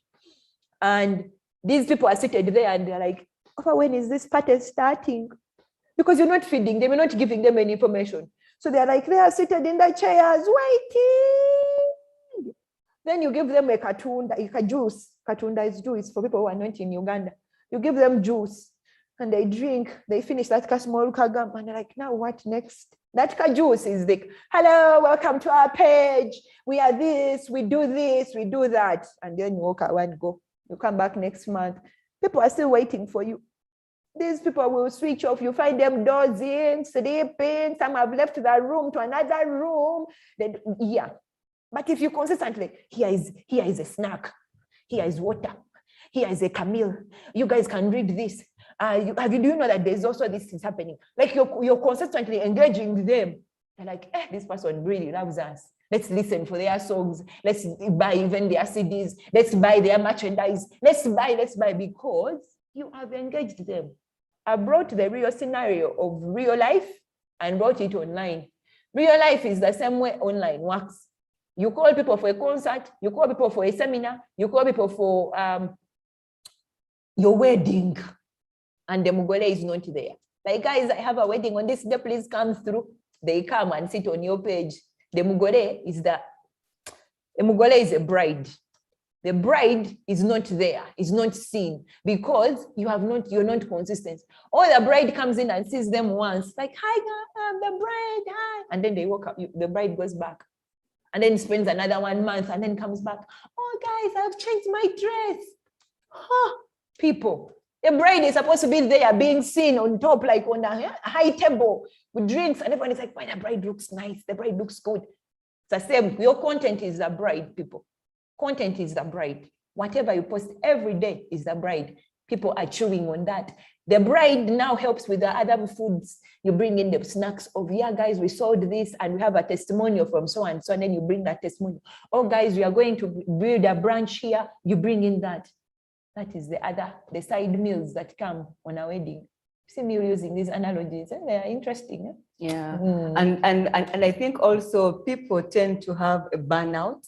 And these people are seated there and they're like, oh, when is this party starting? Because you're not feeding them, you're not giving them any information. So they're like, they are seated in the chairs waiting. Then you give them a juice. Katunda is juice for people who are not in Uganda. You give them juice and they drink, they finish that small kagam and they're like, now what next? That juice is like, hello, welcome to our page. We are this, we do that. And then you walk out and go. You come back next month. People are still waiting for you. These people will switch off. You find them dozing, sleeping. Some have left the room to another room. Yeah. But if you consistently, here is a snack. Here is water. Here is a Camille. You guys can read this. Do you know that there's also this is happening? Like you're consistently engaging them. They're like, this person really loves us. Let's listen for their songs. Let's buy even their CDs. Let's buy their merchandise. Let's buy, because you have engaged them. I brought the real scenario of real life and brought it online. Real life is the same way online works. You call people for a concert, you call people for a seminar, you call people for your wedding, and the Mugole is not there. Like, guys, I have a wedding on this day, please come through. They come and sit on your page. The Mugole is a bride. The bride is not there, is not seen, because you're not consistent. Or the bride comes in and sees them once, like, hi, I'm the bride, hi. And then they walk up, the bride goes back. And then spends another 1 month and then comes back. Oh, guys, I've changed my dress. People, the bride is supposed to be there being seen on top, like on a high table with drinks. And everyone is like, why the bride looks nice? The bride looks good. It's the same. Your content is the bride, people. Content is the bride. Whatever you post every day is the bride. People are chewing on that. The bride now helps with the other foods. You bring in the snacks of, yeah, guys, we sold this and we have a testimonial from so and so, and then you bring that testimonial. Oh, guys, we are going to build a branch here. You bring in that. That is the side meals that come on a wedding. See me using these analogies, and they are interesting. Yeah, and I think also people tend to have a burnout.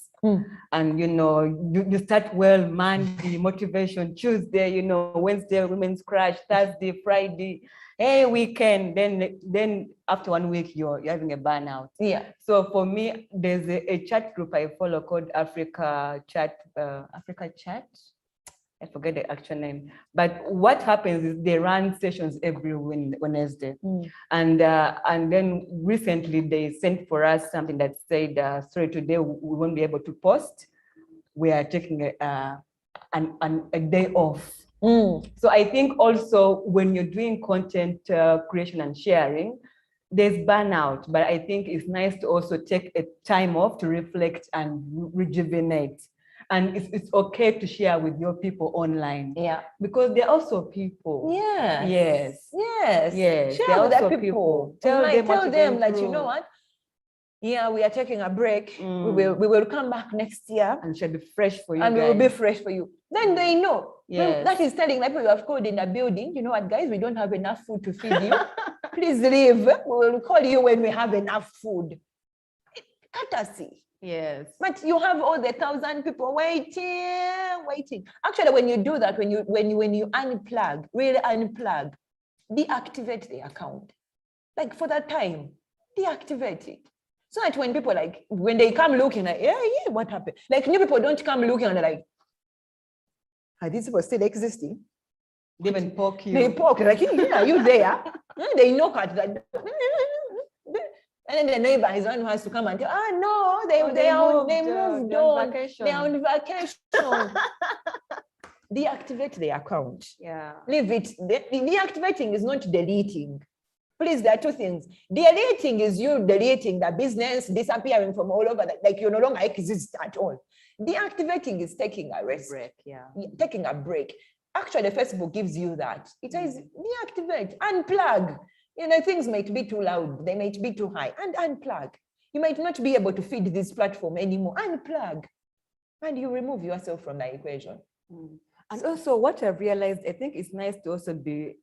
And you start well Monday, motivation, Tuesday, Wednesday, women's crash, Thursday, Friday, hey, weekend. Then after 1 week, you're having a burnout. Yeah. So for me, there's a chat group I follow called Africa Chat. I forget the actual name. But what happens is they run sessions every Wednesday. And then recently they sent for us something that said, sorry, today we won't be able to post. We are taking a day off. So I think also when you're doing content creation and sharing, there's burnout, but I think it's nice to also take a time off to reflect and rejuvenate. And it's okay to share with your people online. Yeah. Because they're also people. Yes. Share with other people. Tell them that, you know what? Yeah, we are taking a break. We will come back next year. And should be fresh for you. And we will be fresh for you. Then they know. Yes. That is telling people you have called in a building. You know what, guys? We don't have enough food to feed you. Please leave. We will call you when we have enough food. Courtesy. Yes. But you have all the 1,000 people waiting. Actually, when you do that, when you unplug, really unplug, deactivate the account. Like for that time, deactivate it. So that when people when they come looking like, yeah, what happened? Like new people don't come looking and they're like, are these people still existing? They even poke you. They poke, like, yeah, are you there? They knock at that. And then the neighbor is one who has to come and tell, no, they moved on. They're on vacation. Deactivate the account. Yeah. Leave it. Deactivating is not deleting. Please, there are two things. Deleting is you deleting the business, disappearing from all over, like you no longer exist at all. Deactivating is taking a rest. Taking a break. Actually, Facebook gives you that. It says deactivate, unplug. Things might be too loud, they might be too high, and unplug. You might not be able to feed this platform anymore. Unplug. And you remove yourself from the equation. And also what I've realized, I think it's nice to also be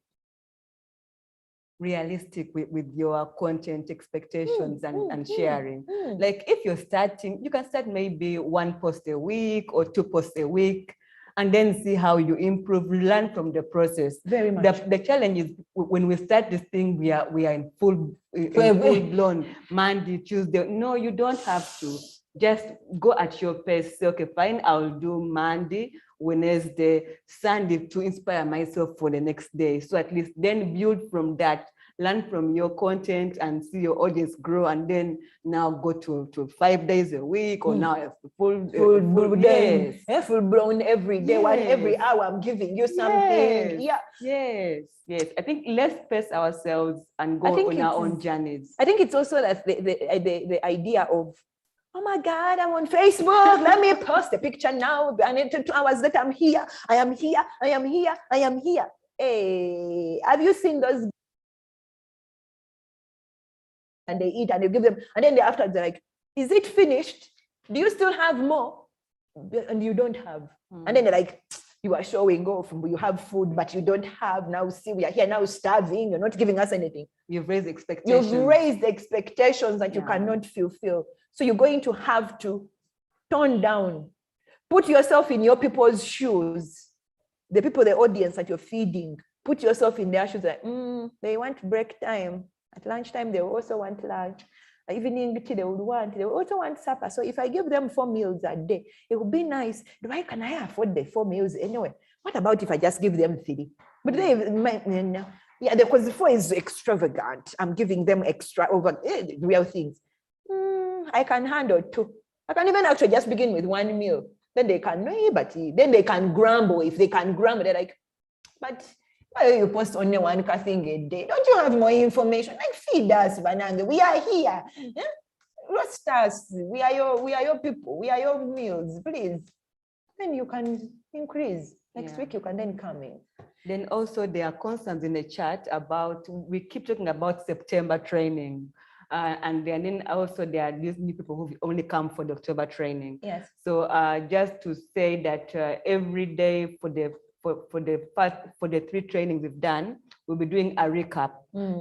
realistic with your content expectations and sharing. Like if you're starting, you can start maybe 1 post a week or 2 posts a week, and then see how you improve, learn from the process. Very much. The challenge is when we start this thing, we are in full blown Monday, Tuesday. No, you don't have to. Just go at your pace. Say, okay, fine, I'll do Monday, Wednesday, Sunday to inspire myself for the next day. So at least then build from that, learn from your content and see your audience grow, and then now go to 5 days a week or now a full day. Full blown every day, every hour I'm giving you something. Yes. I think let's pace ourselves and go on our own journeys. I think it's also that the idea of, oh my God, I'm on Facebook. Let me post a picture now. And in 2 hours that I'm here. I am here. Hey, have you seen those? And they eat and you give them, and then after they're like, is it finished? Do you still have more? And you don't have. And then they're like, you are showing off, you have food, but you don't have. Now see, we are here now starving. You're not giving us anything. You've raised expectations. You've raised expectations that you cannot fulfill. So you're going to have to tone down. Put yourself in your people's shoes. The people, the audience that you're feeding. Put yourself in their shoes. Like, they want break time. At lunchtime, they also want lunch. Evening tea, they also want supper. So if I give them 4 meals a day, it would be nice. Why can I afford the 4 meals anyway? What about if I just give them 3? But because the 4 is extravagant. I'm giving them extra over real things. I can handle 2. I can even actually just begin with 1 meal. Then they can, then they can grumble. If they can grumble, they're like, but why you post only 1 thing a day? Don't you have more information? Like, feed us, Bananga. We are here. Roast us. We are your people. We are your meals, please. then you can increase. Next Yeah. week, you can then come in. Then also there are concerns in the chat about, we keep talking about September training. And then also there are these new people who only come for the October training. Yes. So just to say that every day for the 3 trainings we've done, we'll be doing a recap.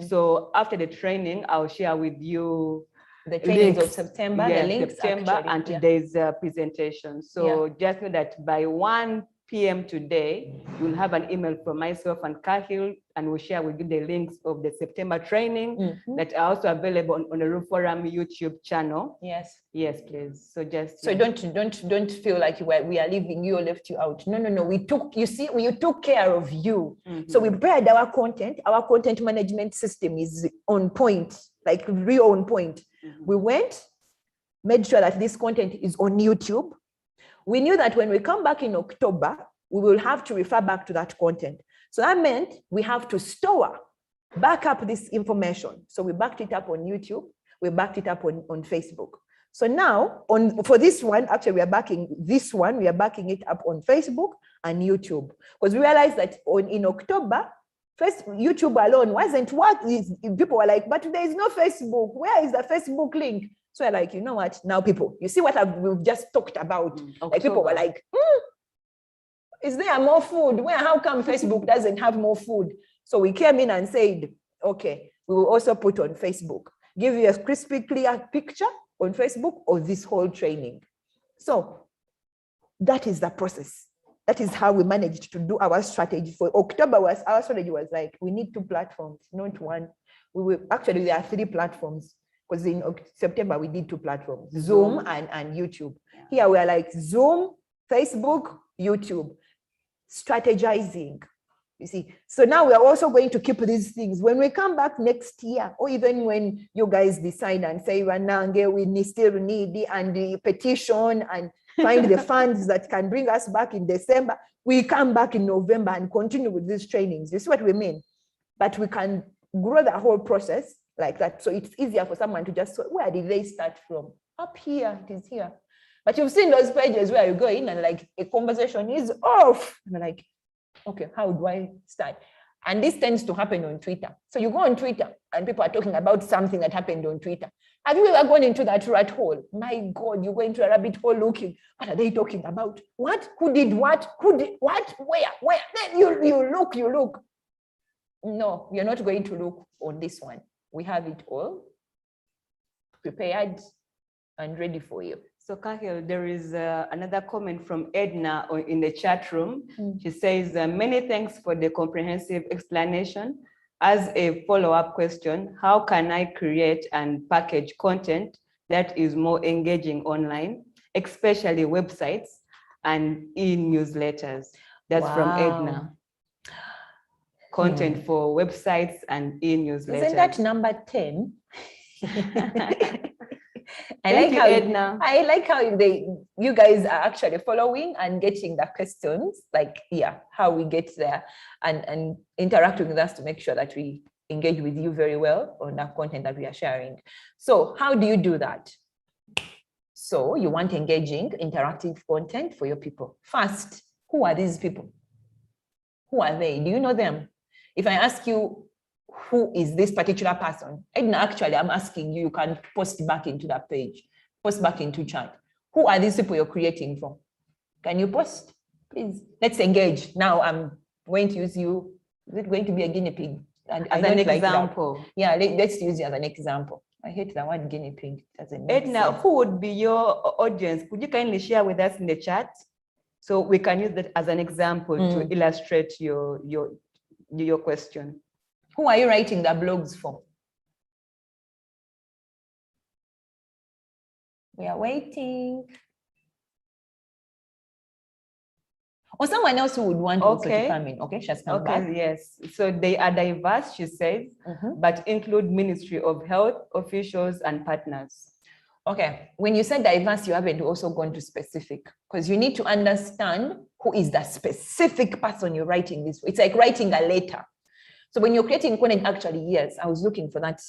So after the training, I'll share with you the trainings of links. September, Yes, the links September actually, and yeah. today's presentation. So just know that by 1 p.m. today, you'll have an email from myself and Cahill, and we'll share with you the links of the September training that are also available on the Room Forum YouTube channel. Yes. Yes, please. So just so don't feel like we are leaving you or left you out. No. We took care of you. So we prepared our content. Our content management system is on point, like real on point. We went, made sure that this content is on YouTube. We knew that when we come back in October, we will have to refer back to that content. So that meant we have to back up this information. So we backed it up on YouTube. We backed it up on Facebook. So now for this one, actually we are backing it up on Facebook and YouTube, because we realized that in October, first YouTube alone wasn't what is, people were like, but there is no Facebook. Where is the Facebook link? So we're like, you know what? Now people, you see what we've just talked about. Like people were like, is there more food? How come Facebook doesn't have more food? So we came in and said, okay, we will also put on Facebook, give you a crispy, clear picture on Facebook of this whole training. So that is the process. That is how we managed to do our strategy. For October, our strategy was like, we need 2 platforms, not 1. Actually, there are 3 platforms, because in September we did 2 platforms, Zoom and YouTube. Here we are like Zoom, Facebook, YouTube, strategizing. You see, so now we are also going to keep these things. When we come back next year, or even when you guys decide and say, we still need and the petition and find the funds that can bring us back in December, we come back in November and continue with these trainings. You see what we mean? But we can grow the whole process like that. So it's easier for someone to just say, where did they start from? Up here, it is here. But you've seen those pages where you go in and like a conversation is off. And like, okay, how do I start? And this tends to happen on Twitter. So you go on Twitter and people are talking about something that happened on Twitter. Have you ever gone into that rat hole? My God, you go into a rabbit hole looking. What are they talking about? What? Who did what? Who did what? Where? Then you look. No, you're not going to look on this one. We have it all prepared and ready for you. So Cahill, there is another comment from Edna in the chat room. She says, many thanks for the comprehensive explanation. As a follow-up question, how can I create and package content that is more engaging online, especially websites and e-newsletters? That's from Edna. Content for websites and e-newsletters. Isn't that number 10? I like how you guys are actually following and getting the questions, like, how we get there and interacting with us to make sure that we engage with you very well on the content that we are sharing. So how do you do that? So you want engaging, interactive content for your people. First, who are these people? Who are they? Do you know them? If I ask you, who is this particular person? And actually, I'm asking you, you can post back into that page, post back into chat. Who are these people you're creating for? Can you post? Please, let's engage. Now I'm going to use you. Is it going to be a guinea pig? As an example. Let's use it as an example. I hate the word guinea pig. Edna, who would be your audience? Could you kindly share with us in the chat? So we can use that as an example to illustrate your question. Who are you writing the blogs for? We are waiting. Or someone else who would want also to come in. Okay, she's come back. Yes. So they are diverse, she says, but include Ministry of Health officials and partners. Okay, when you say diverse, you haven't also gone to specific, because you need to understand who is the specific person you're writing this for. It's like writing a letter. So when you're creating content, actually, yes, I was looking for that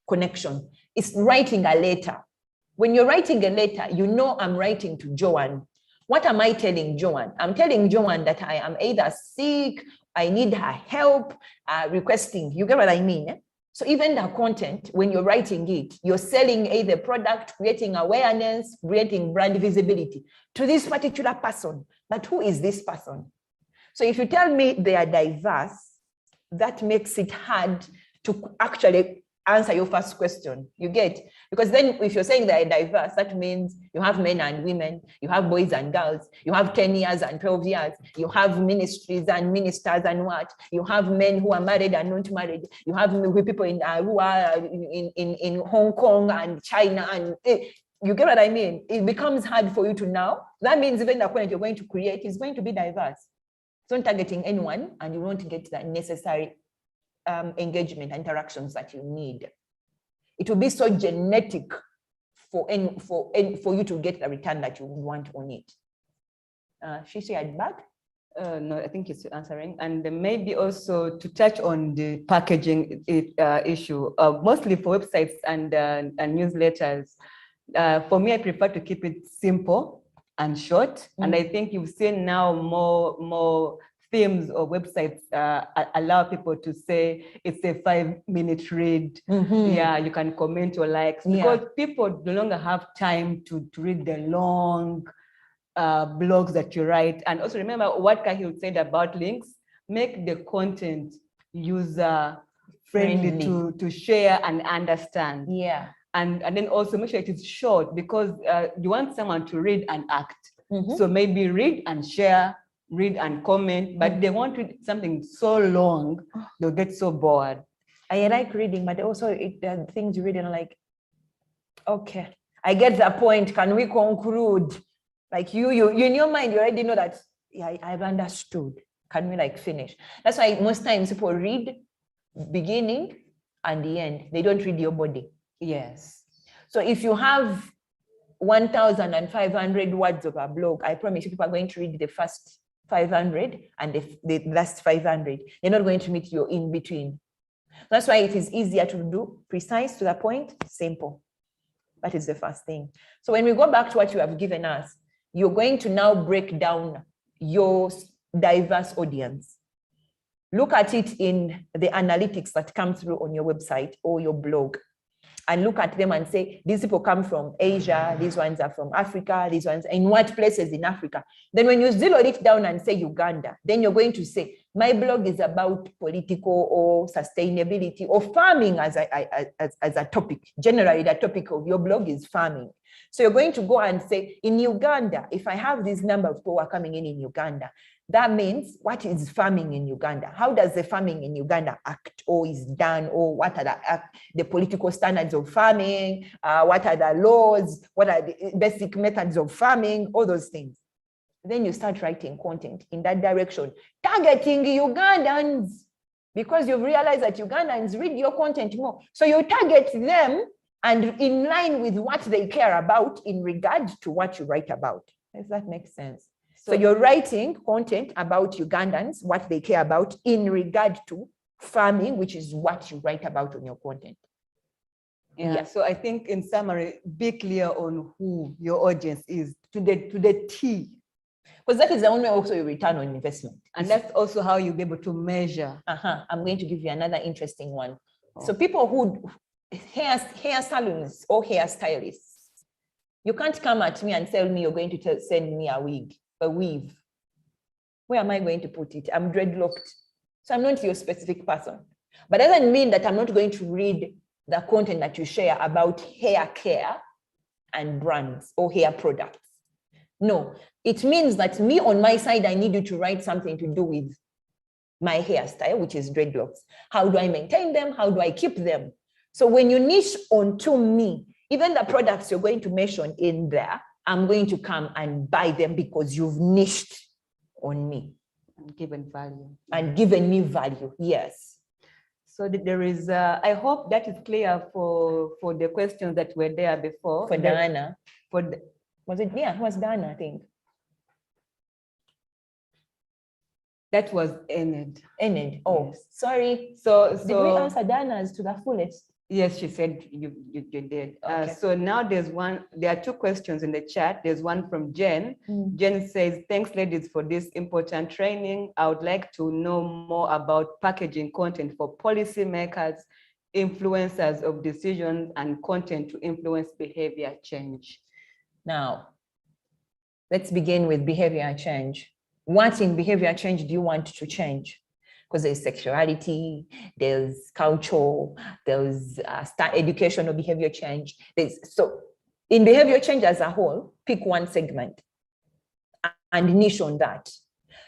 connection. It's writing a letter. When you're writing a letter, you know I'm writing to Joanne. What am I telling Joanne? I'm telling Joanne that I am either sick, I need her help, requesting. You get what I mean? Eh? So even the content, when you're writing it, you're selling either product, creating awareness, creating brand visibility to this particular person. But who is this person? So if you tell me they are diverse, that makes it hard to actually answer your first question. You get? Because then if you're saying they are diverse, that means you have men and women, you have boys and girls, you have 10 years and 12 years, you have ministries and ministers and what, you have men who are married and not married, you have people who are in Hong Kong and China, and you get what I mean? It becomes hard for you to now. That means even the content you're going to create is going to be diverse. It's not targeting anyone, and you won't get the necessary engagement interactions that you need. It will be so genetic for you to get the return that you want on it. She shared back. No, I think it's answering, and maybe also to touch on the packaging issue, mostly for websites and newsletters. For me, I prefer to keep it simple and short, and I think you've seen now more themes or websites allow people to say it's a 5-minute read. Yeah, you can comment or likes, because people no longer have time to read the long blogs that you write. And also remember what Kahil said about links, make the content user friendly to share and understand. Yeah. And then also make sure it is short, because you want someone to read and act. So maybe read and share, read and comment, but they want to read something so long, they'll get so bored. I like reading, but also the things you read and like, okay, I get the point. Can we conclude? Like you in your mind, you already know that, yeah, I've understood. Can we like finish? That's why most times people read beginning and the end. They don't read your body. Yes. So if you have 1,500 words of a blog, I promise you people are going to read the first 500 and the last 500. They're not going to meet you in between. That's why it is easier to do precise, to the point, simple. That is the first thing. So when we go back to what you have given us, you're going to now break down your diverse audience. Look at it in the analytics that come through on your website or your blog, and look at them and say, these people come from Asia, these ones are from Africa, these ones, in what places in Africa? Then when you zero it down and say Uganda, then you're going to say, my blog is about political or sustainability or farming as a topic. Generally, the topic of your blog is farming. So you're going to go and say, in Uganda, if I have this number of people who are coming in Uganda, that means what is farming in Uganda? How does the farming in Uganda act or is done? Or what are the political standards of farming? What are the laws? What are the basic methods of farming? All those things. Then you start writing content in that direction, targeting Ugandans, because you've realized that Ugandans read your content more. So you target them and in line with what they care about in regard to what you write about. Does that make sense? So you're writing content about Ugandans, what they care about in regard to farming, which is what you write about on your content. Yeah. So I think in summary, be clear on who your audience is to the T. Because that is the only way also you return on investment. And that's also how you'll be able to measure. I'm going to give you another interesting one. So people who, hair salons or hairstylists, you can't come at me and tell me you're going to send me a weave. Where am I going to put it? I'm dreadlocked. So I'm not your specific person. But that doesn't mean that I'm not going to read the content that you share about hair care and brands or hair products. No, it means that me on my side, I need you to write something to do with my hairstyle, which is dreadlocks. How do I maintain them? How do I keep them? So when you niche onto me, even the products you're going to mention in there, I'm going to come and buy them because you've niched on me. And given value. And given me value, yes. So there is, I hope that is clear for the questions that were there before. For Diana. Was it, yeah, it was Diana, I think. That was Enid. Enid, oh, yes. Sorry. So did we answer Diana's to the fullest? Yes, she said you did. Okay. So now there are two questions in the chat. There's one from Jen. Jen says, thanks ladies for this important training. I would like to know more about packaging content for policymakers, influencers of decisions, and content to influence behavior change. Now, let's begin with behavior change. What in behavior change do you want to change? Because there's sexuality, there's culture, there's educational behavior change. So in behavior change as a whole, pick one segment and niche on that.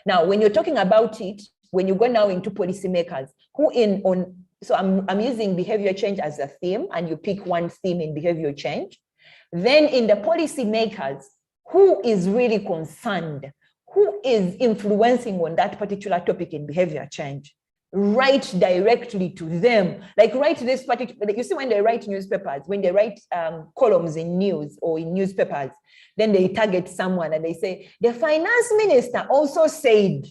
Now, when you're talking about it, when you go now into policymakers, so I'm using behavior change as a theme, and you pick one theme in behavior change. Then in the policymakers, who is really concerned? Who is influencing on that particular topic in behavior change? Write directly to them. Like write this particular, you see when they write newspapers, when they write columns in news or in newspapers, then they target someone and they say, the finance minister also said.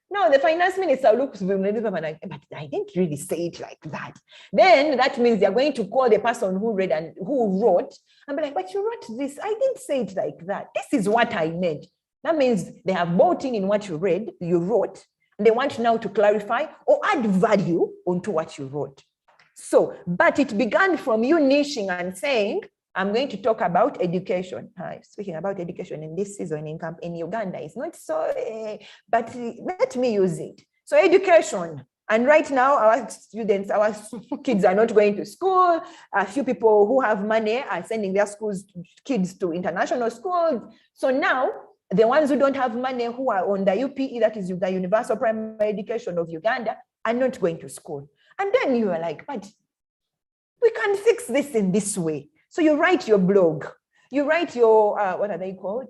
No, the finance minister looks at the newspaper and but I didn't really say it like that. Then that means they're going to call the person who read and who wrote and be like, but you wrote this, I didn't say it like that. This is what I meant. That means they have bought in what you wrote, and they want now to clarify or add value onto what you wrote. So, but it began from you niching and saying, I'm going to talk about education. Speaking about education in this season in Uganda, it's not so, but let me use it. So education. And right now, our kids are not going to school. A few people who have money are sending their kids to international schools. So now, the ones who don't have money, who are on the UPE, that is the Universal Primary Education of Uganda, are not going to school. And then you are like, but we can fix this in this way. So you write your blog, you write your, what are they called?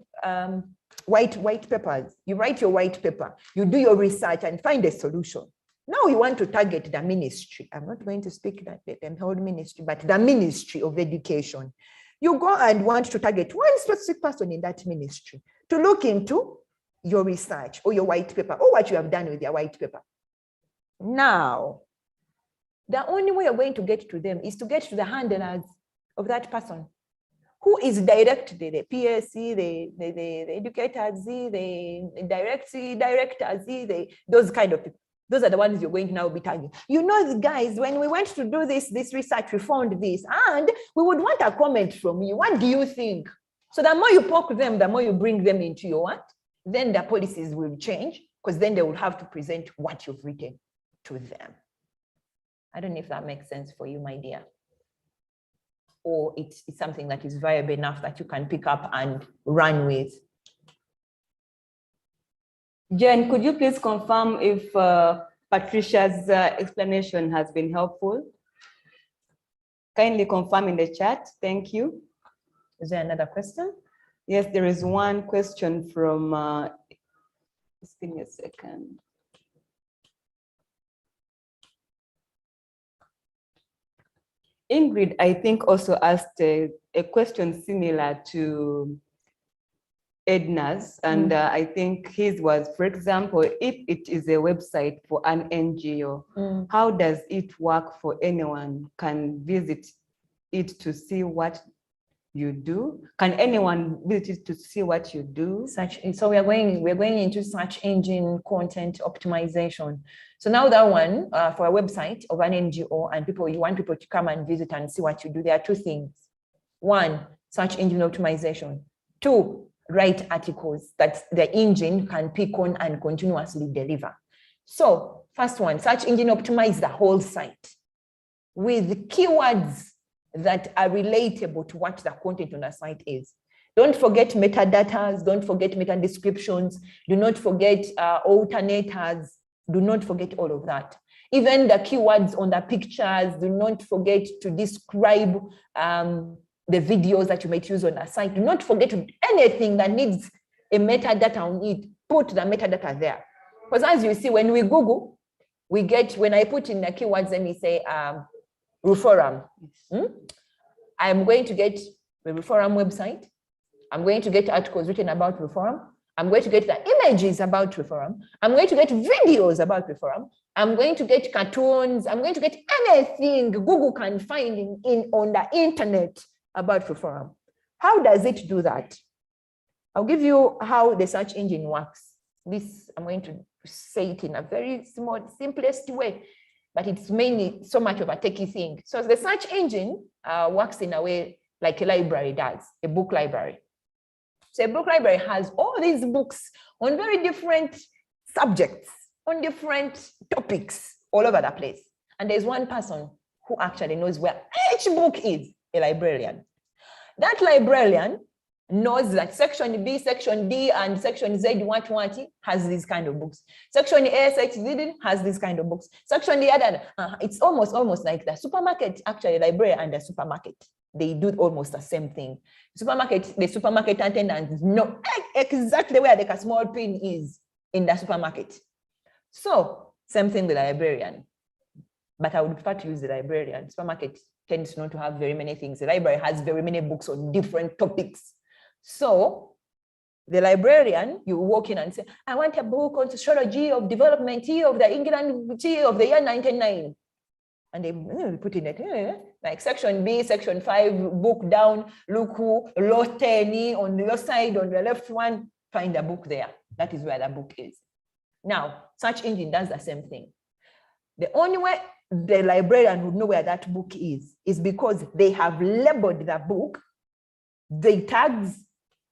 White papers. You write your white paper, you do your research and find a solution. Now you want to target the ministry. I'm not going to speak that the whole ministry, but the Ministry of Education. You go and want to target one specific person in that ministry to look into your research or your white paper or what you have done with your white paper. Now, the only way you're going to get to them is to get to the handlers of that person who is directly the PSC, the educators, the directors, those kind of people. Those are the ones you're going to now be targeting. You know, the guys, when we went to do this research, we found this, and we would want a comment from you. What do you think? So the more you poke them, the more you bring them into your what? Then the policies will change, because then they will have to present what you've written to them. I don't know if that makes sense for you, my dear. Or it's something that is viable enough that you can pick up and run with. Jen, could you please confirm if Patricia's explanation has been helpful? Kindly confirm in the chat. Thank you. Is there another question? Yes, there is one question from, just give me a second. Ingrid, I think, also asked a question similar to Edna's, and I think his was, for example, if it is a website for an NGO, how does it work for anyone can visit it to see what you do? Can anyone visit it to see what you do? So we're going into search engine content optimization. So now that one for a website of an NGO and you want people to come and visit and see what you do, there are two things. One, search engine optimization. Two, write articles that the engine can pick on and continuously deliver. So first one, search engine optimize the whole site with keywords that are relatable to what the content on the site is. Don't forget metadatas, don't forget meta descriptions, do not forget alternators, do not forget all of that. Even the keywords on the pictures, do not forget to describe the videos that you might use on a site. Do not forget anything that needs a metadata on it, put the metadata there. Because as you see, when we Google, we get, when I put in the keywords, let me say, Reforum. I'm going to get the Reforum website. I'm going to get articles written about Reforum. I'm going to get the images about Reform. I'm going to get videos about Reform. I'm going to get cartoons. I'm going to get anything Google can find on the internet about Reform. How does it do that? I'll give you how the search engine works. This, I'm going to say it in a very small, simplest way, but it's mainly so much of a techie thing. So the search engine works in a way like a library does, a book library. So a book library has all these books on very different subjects, on different topics all over the place. And there's one person who actually knows where each book is, a librarian. That librarian knows that section B, section D, and section Z, what has these kind of books. Section A, section Z has these kind of books. Section the other, it's almost like the supermarket, actually, library and the supermarket. They do almost the same thing. The supermarket attendants know exactly where the small pin is in the supermarket. So, same thing with the librarian. But I would prefer to use the librarian. Supermarket tends not to have very many things. The library has very many books on different topics. So the librarian, you walk in and say, I want a book on sociology of development of the England of the year 1999. And they put in it, like section B, section 5, book down, look who, law 10 on your side, on the left one, find a book there. That is where the book is. Now, search engine does the same thing. The only way the librarian would know where that book is because they have labeled the book, the tags,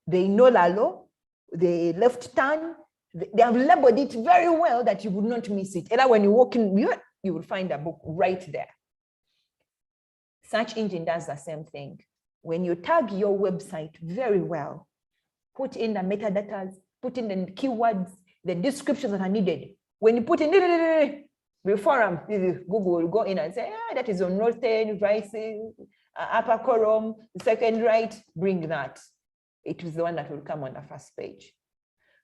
they know the law, the left turn, they have labeled it very well that you would not miss it. Either when you walk in, you will find a book right there. Search engine does the same thing. When you tag your website very well, put in the metadata, put in the keywords, the descriptions that are needed. When you put in Reform, Google will go in and say, that is on northern, right, upper column, second right, bring that. It is the one that will come on the first page.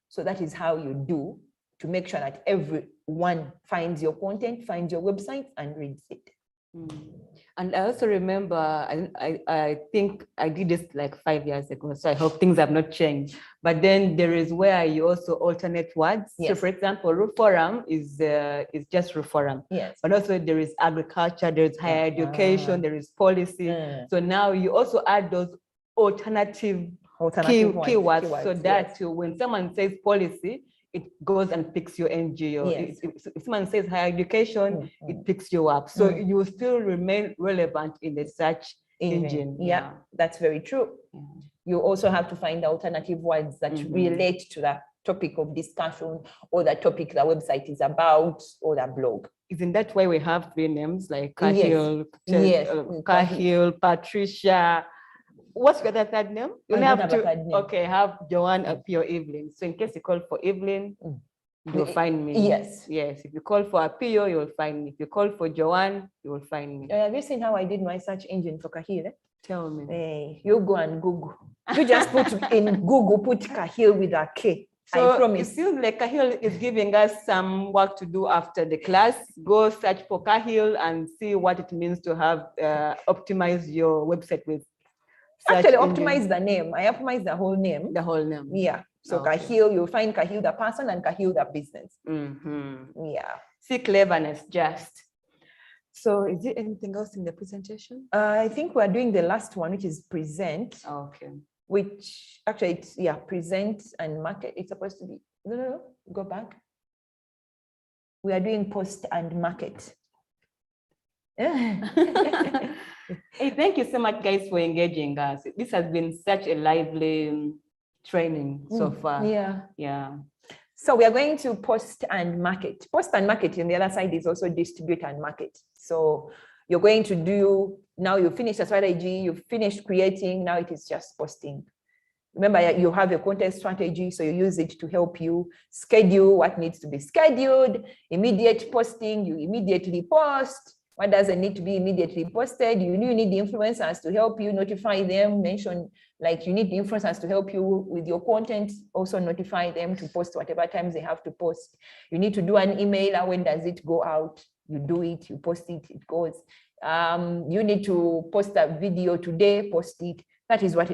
So that is how you do to make sure that everyone finds your content, finds your website, and reads it. And I also remember, I think I did this like 5 years ago, so I hope things have not changed. But then there is where you also alternate words. Yes. So for example, reform is just reform. Yes. But also there is agriculture, there is higher education, there is policy. So now you also add those alternative keywords so that when someone says policy, it goes and picks your NGO. Yes. If someone says higher education, it picks you up. So you will still remain relevant in the search engine. Yeah, that's very true. You also have to find alternative words that relate to the topic of discussion or the topic the website is about or the blog. Isn't that why we have 3 names like Cahill, Cahill, Patricia? What's your third name? You have to have Joanne appear Evelyn. So in case you call for Evelyn, you'll find me. Yes. Yes. If you call for Apio, you'll find me. If you call for Joanne, you will find me. Have you seen how I did my search engine for Cahill? Tell me. Hey, you go and Google. You just put in Google, put Cahill with a K. So I promise. It feels like Cahill is giving us some work to do after the class. Go search for Cahill and see what it means to have optimize your website with. Actually, optimize the name. I optimize the whole name. The whole name. Yeah. So Cahill, you'll find Cahill the person and Cahill the business. Yeah. See cleverness just. So is there anything else in the presentation? I think we're doing the last one, which is present. Okay. Which actually it's present and market. It's supposed to be no, go back. We are doing post and market. Hey, thank you so much, guys, for engaging us. This has been such a lively training so far. Yeah. So we are going to post and market. Post and market on the other side is also distribute and market. So you're going to do, now you finish a strategy, you've finished creating, now it is just posting. Remember, you have a content strategy, so you use it to help you schedule what needs to be scheduled, immediate posting, you immediately post. What doesn't need to be immediately posted? You need the influencers to help you notify them, mention, like you need the influencers to help you with your content, also notify them to post whatever times they have to post. You need to do an emailer. When does it go out? You do it, you post it, it goes. You need to post a video today, post it. That is what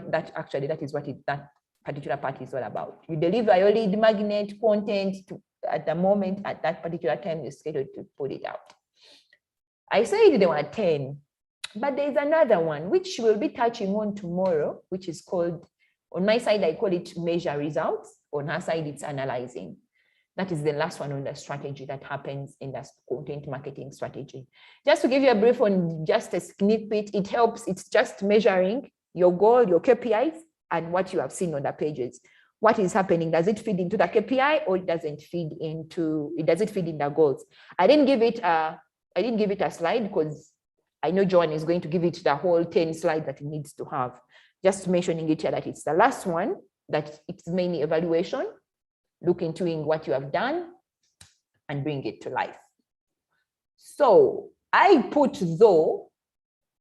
particular part is all about. You deliver your lead magnet content at the moment, at that particular time you're scheduled to put it out. I said there were 10, but there's another one which we'll be touching on tomorrow, which is called, on my side, I call it measure results. On her side, it's analyzing. That is the last one on the strategy that happens in the content marketing strategy. Just to give you a brief on just a sneak peek, it helps. It's just measuring your goal, your KPIs, and what you have seen on the pages. What is happening? Does it feed into the KPI or it doesn't feed into? Does it feed in the goals? I didn't give it a slide because I know Joan is going to give it the whole 10 slides that it needs to have. Just mentioning it here that it's the last one, that it's mainly evaluation, look into what you have done and bring it to life. So I put though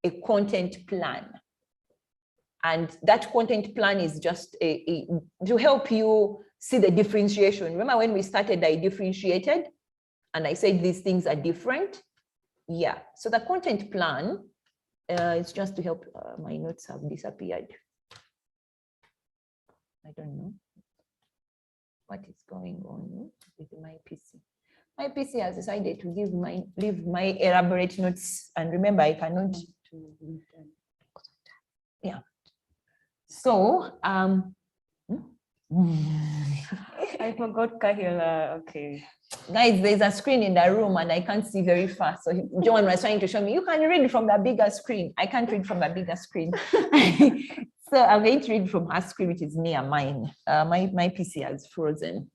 a content plan. And that content plan is just to help you see the differentiation. Remember when we started, I differentiated and I said these things are different. Yeah, so the content plan is just to help. My notes have disappeared. I don't know what is going on with my PC. My PC has decided to leave my elaborate notes, and remember, I cannot. Yeah. So I forgot Kahila. Okay. Guys, there's a screen in the room and I can't see very fast. So John was trying to show me, you can read from the bigger screen. I can't read from the bigger screen. So I'm going to read from her screen, which is near mine. My PC has frozen.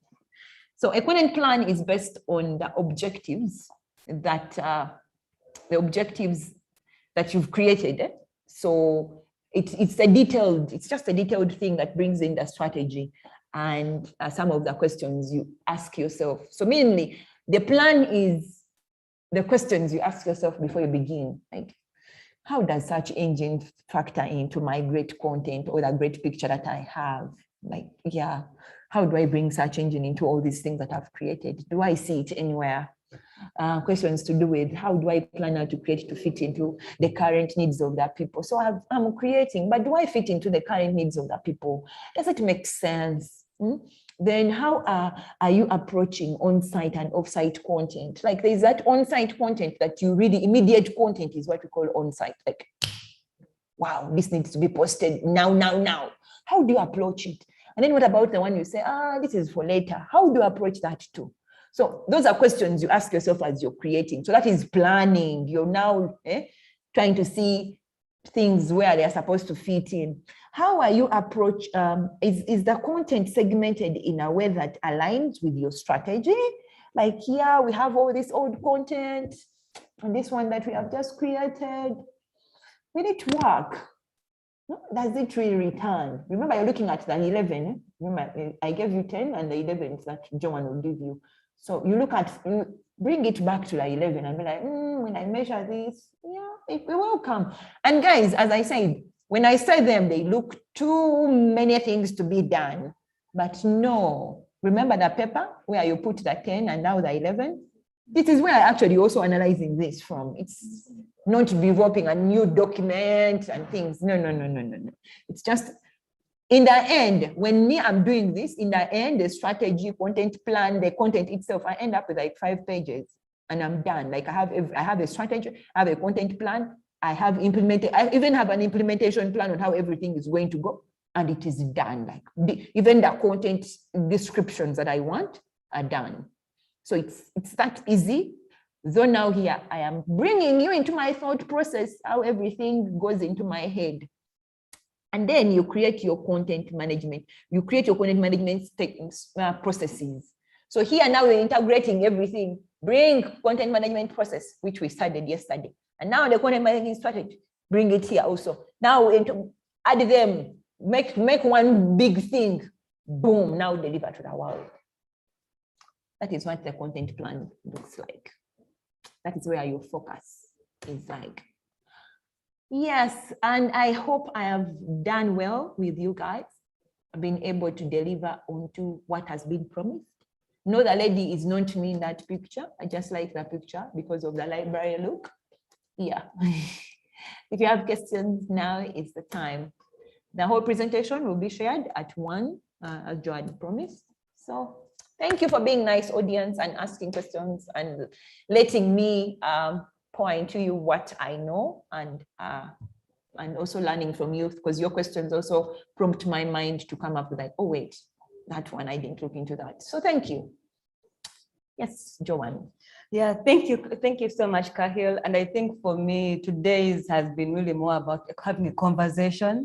So a content plan is based on the objectives that you've created. So it's just a detailed thing that brings in the strategy and some of the questions you ask yourself. So mainly the plan is the questions you ask yourself before you begin. Like, how does search engine factor into my great content or the great picture that I have? Like, yeah, how do I bring search engine into all these things that I've created? Do I see it anywhere? Questions to do with how do I plan out to create to fit into the current needs of the people? So I'm creating, but do I fit into the current needs of the people? Does it make sense? Then how are you approaching on-site and off-site content? Like there's that on-site content that you really, immediate content is what we call on-site. Like, wow, this needs to be posted now. How do you approach it? And then what about the one you say, this is for later? How do you approach that too? So those are questions you ask yourself as you're creating. So that is planning. You're now trying to see things where they are supposed to fit in. How are you approach? Is the content segmented in a way that aligns with your strategy? Like, yeah, we have all this old content and this one that we have just created. Will it work? Does it really return? Remember, you're looking at the 11. Remember, I gave you 10 and the 11 is that John will give you. So you bring it back to the 11 and be like, when I measure this, yeah, it will come. And guys, as I said, when I say them, they look too many things to be done. But no, remember the paper where you put the 10 and now the 11? This is where I actually also analyzing this from. It's not developing a new document and things. No. It's just in the end, when I'm doing this, in the end, the strategy, content plan, the content itself, I end up with like 5 pages and I'm done. Like I have a strategy, I have a content plan, I even have an implementation plan on how everything is going to go, and it is done. Like even the content descriptions that I want are done. So it's that easy. Though now here I am bringing you into my thought process, how everything goes into my head. And then you create your content management. You create your content management processes. So here now we're integrating everything. Bring content management process, which we started yesterday. And now the content management strategy, bring it here also. Now add them, make one big thing. Boom, now deliver to the world. That is what the content plan looks like. That is where your focus is like. Yes, and I hope I have done well with you guys. I've been able to deliver onto what has been promised. No, the lady is not me in that picture. I just like the picture because of the library look. Yeah. If you have questions, now is the time. The whole presentation will be shared at 1, as Joe had promised. So thank you for being nice, audience, and asking questions and letting me pour into you what I know, and also learning from you, because your questions also prompt my mind to come up with like, oh wait, that one, I didn't look into that. So thank you. Yes, Joanne. Yeah, thank you. Thank you so much, Kahil. And I think for me, today's has been really more about having a conversation.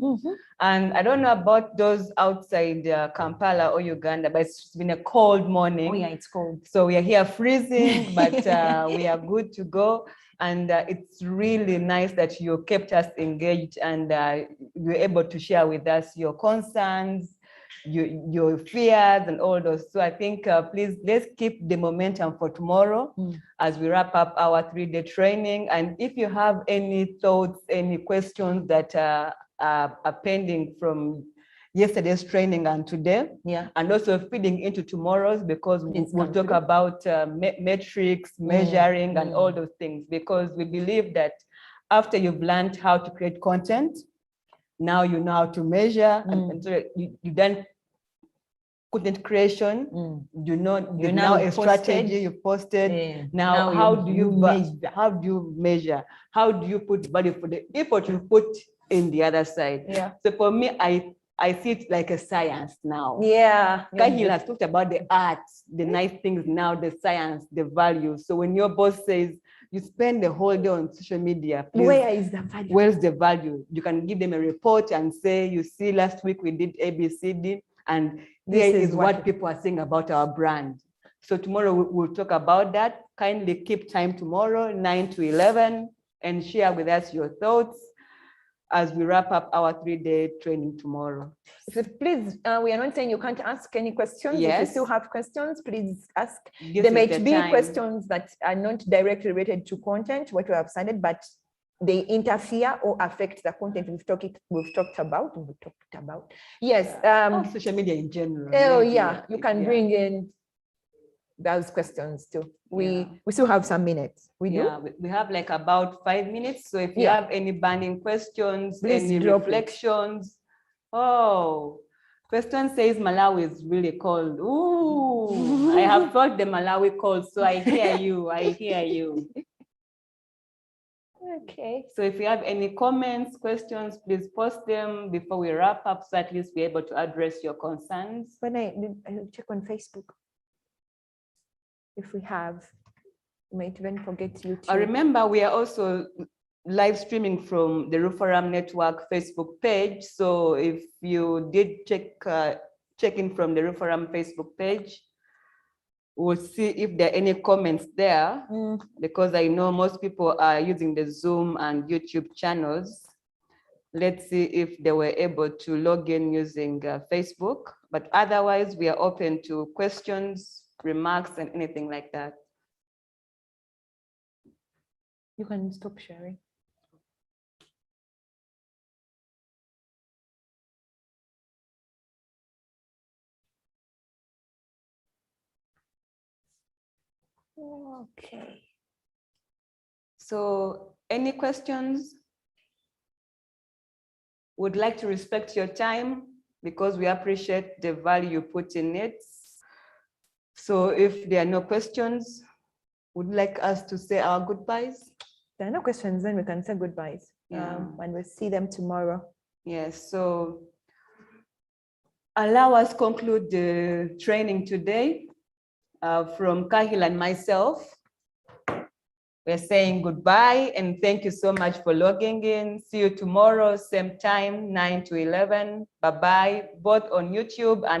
And I don't know about those outside Kampala or Uganda, but it's been a cold morning. Oh yeah, it's cold. So we are here freezing, but we are good to go. And it's really nice that you kept us engaged, and you're able to share with us your concerns, your fears and all those. So I think please, let's keep the momentum for tomorrow as we wrap up our 3-day training. And if you have any thoughts, any questions that are pending from yesterday's training and today, and also feeding into tomorrow's, because we'll talk about metrics, measuring, and all those things, because we believe that after you've learned how to create content, now you know how to measure, and so you done content creation, you know, you now a strategy you posted. Now how do you measure? How do you measure? How do you put value for the effort you put in the other side? So for me, I see it like a science now. Kahil has talked about the art, the nice things, now the science, the value. So when your boss says you spend the whole day on social media, please, where is the value? Where's the value? You can give them a report and say, you see, last week we did ABCD, and this is what people are saying about our brand. So tomorrow we'll talk about that. Kindly keep time tomorrow, 9 to 11, and share with us your thoughts as we wrap up our 3-day training tomorrow. So please, we are not saying you can't ask any questions. Yes. If you still have questions, please ask. This there is might the be time. questions that are not directly related to content, what we have studied, but they interfere or affect the content we've talked about. Yes. Social media in general. Oh yeah, you can bring in those questions too. We still have some minutes. We have like about 5 minutes. So if you have any burning questions, please any reflections. Question says Malawi is really cold. Ooh, I have felt the Malawi cold, so I hear you. I hear you. Okay. So if you have any comments, questions, please post them before we wrap up, so at least we're able to address your concerns. When I check on Facebook, if we have, we might even forget YouTube. Remember, we are also live streaming from the Ruforum Network Facebook page. So if you did check in from the Ruforum Facebook page, we'll see if there are any comments there, because I know most people are using the Zoom and YouTube channels. Let's see if they were able to log in using Facebook, but otherwise we are open to questions, remarks, and anything like that. You can stop sharing. Okay. So any questions? Would like to respect your time because we appreciate the value you put in it. So if there are no questions, would you like us to say our goodbyes? There are no questions, then we can say goodbyes. And we'll see them tomorrow. Yes, so allow us conclude the training today. From Kahil and myself, we're saying goodbye and thank you so much for logging in. See you tomorrow, same time, 9 to 11. Bye-bye, both on YouTube and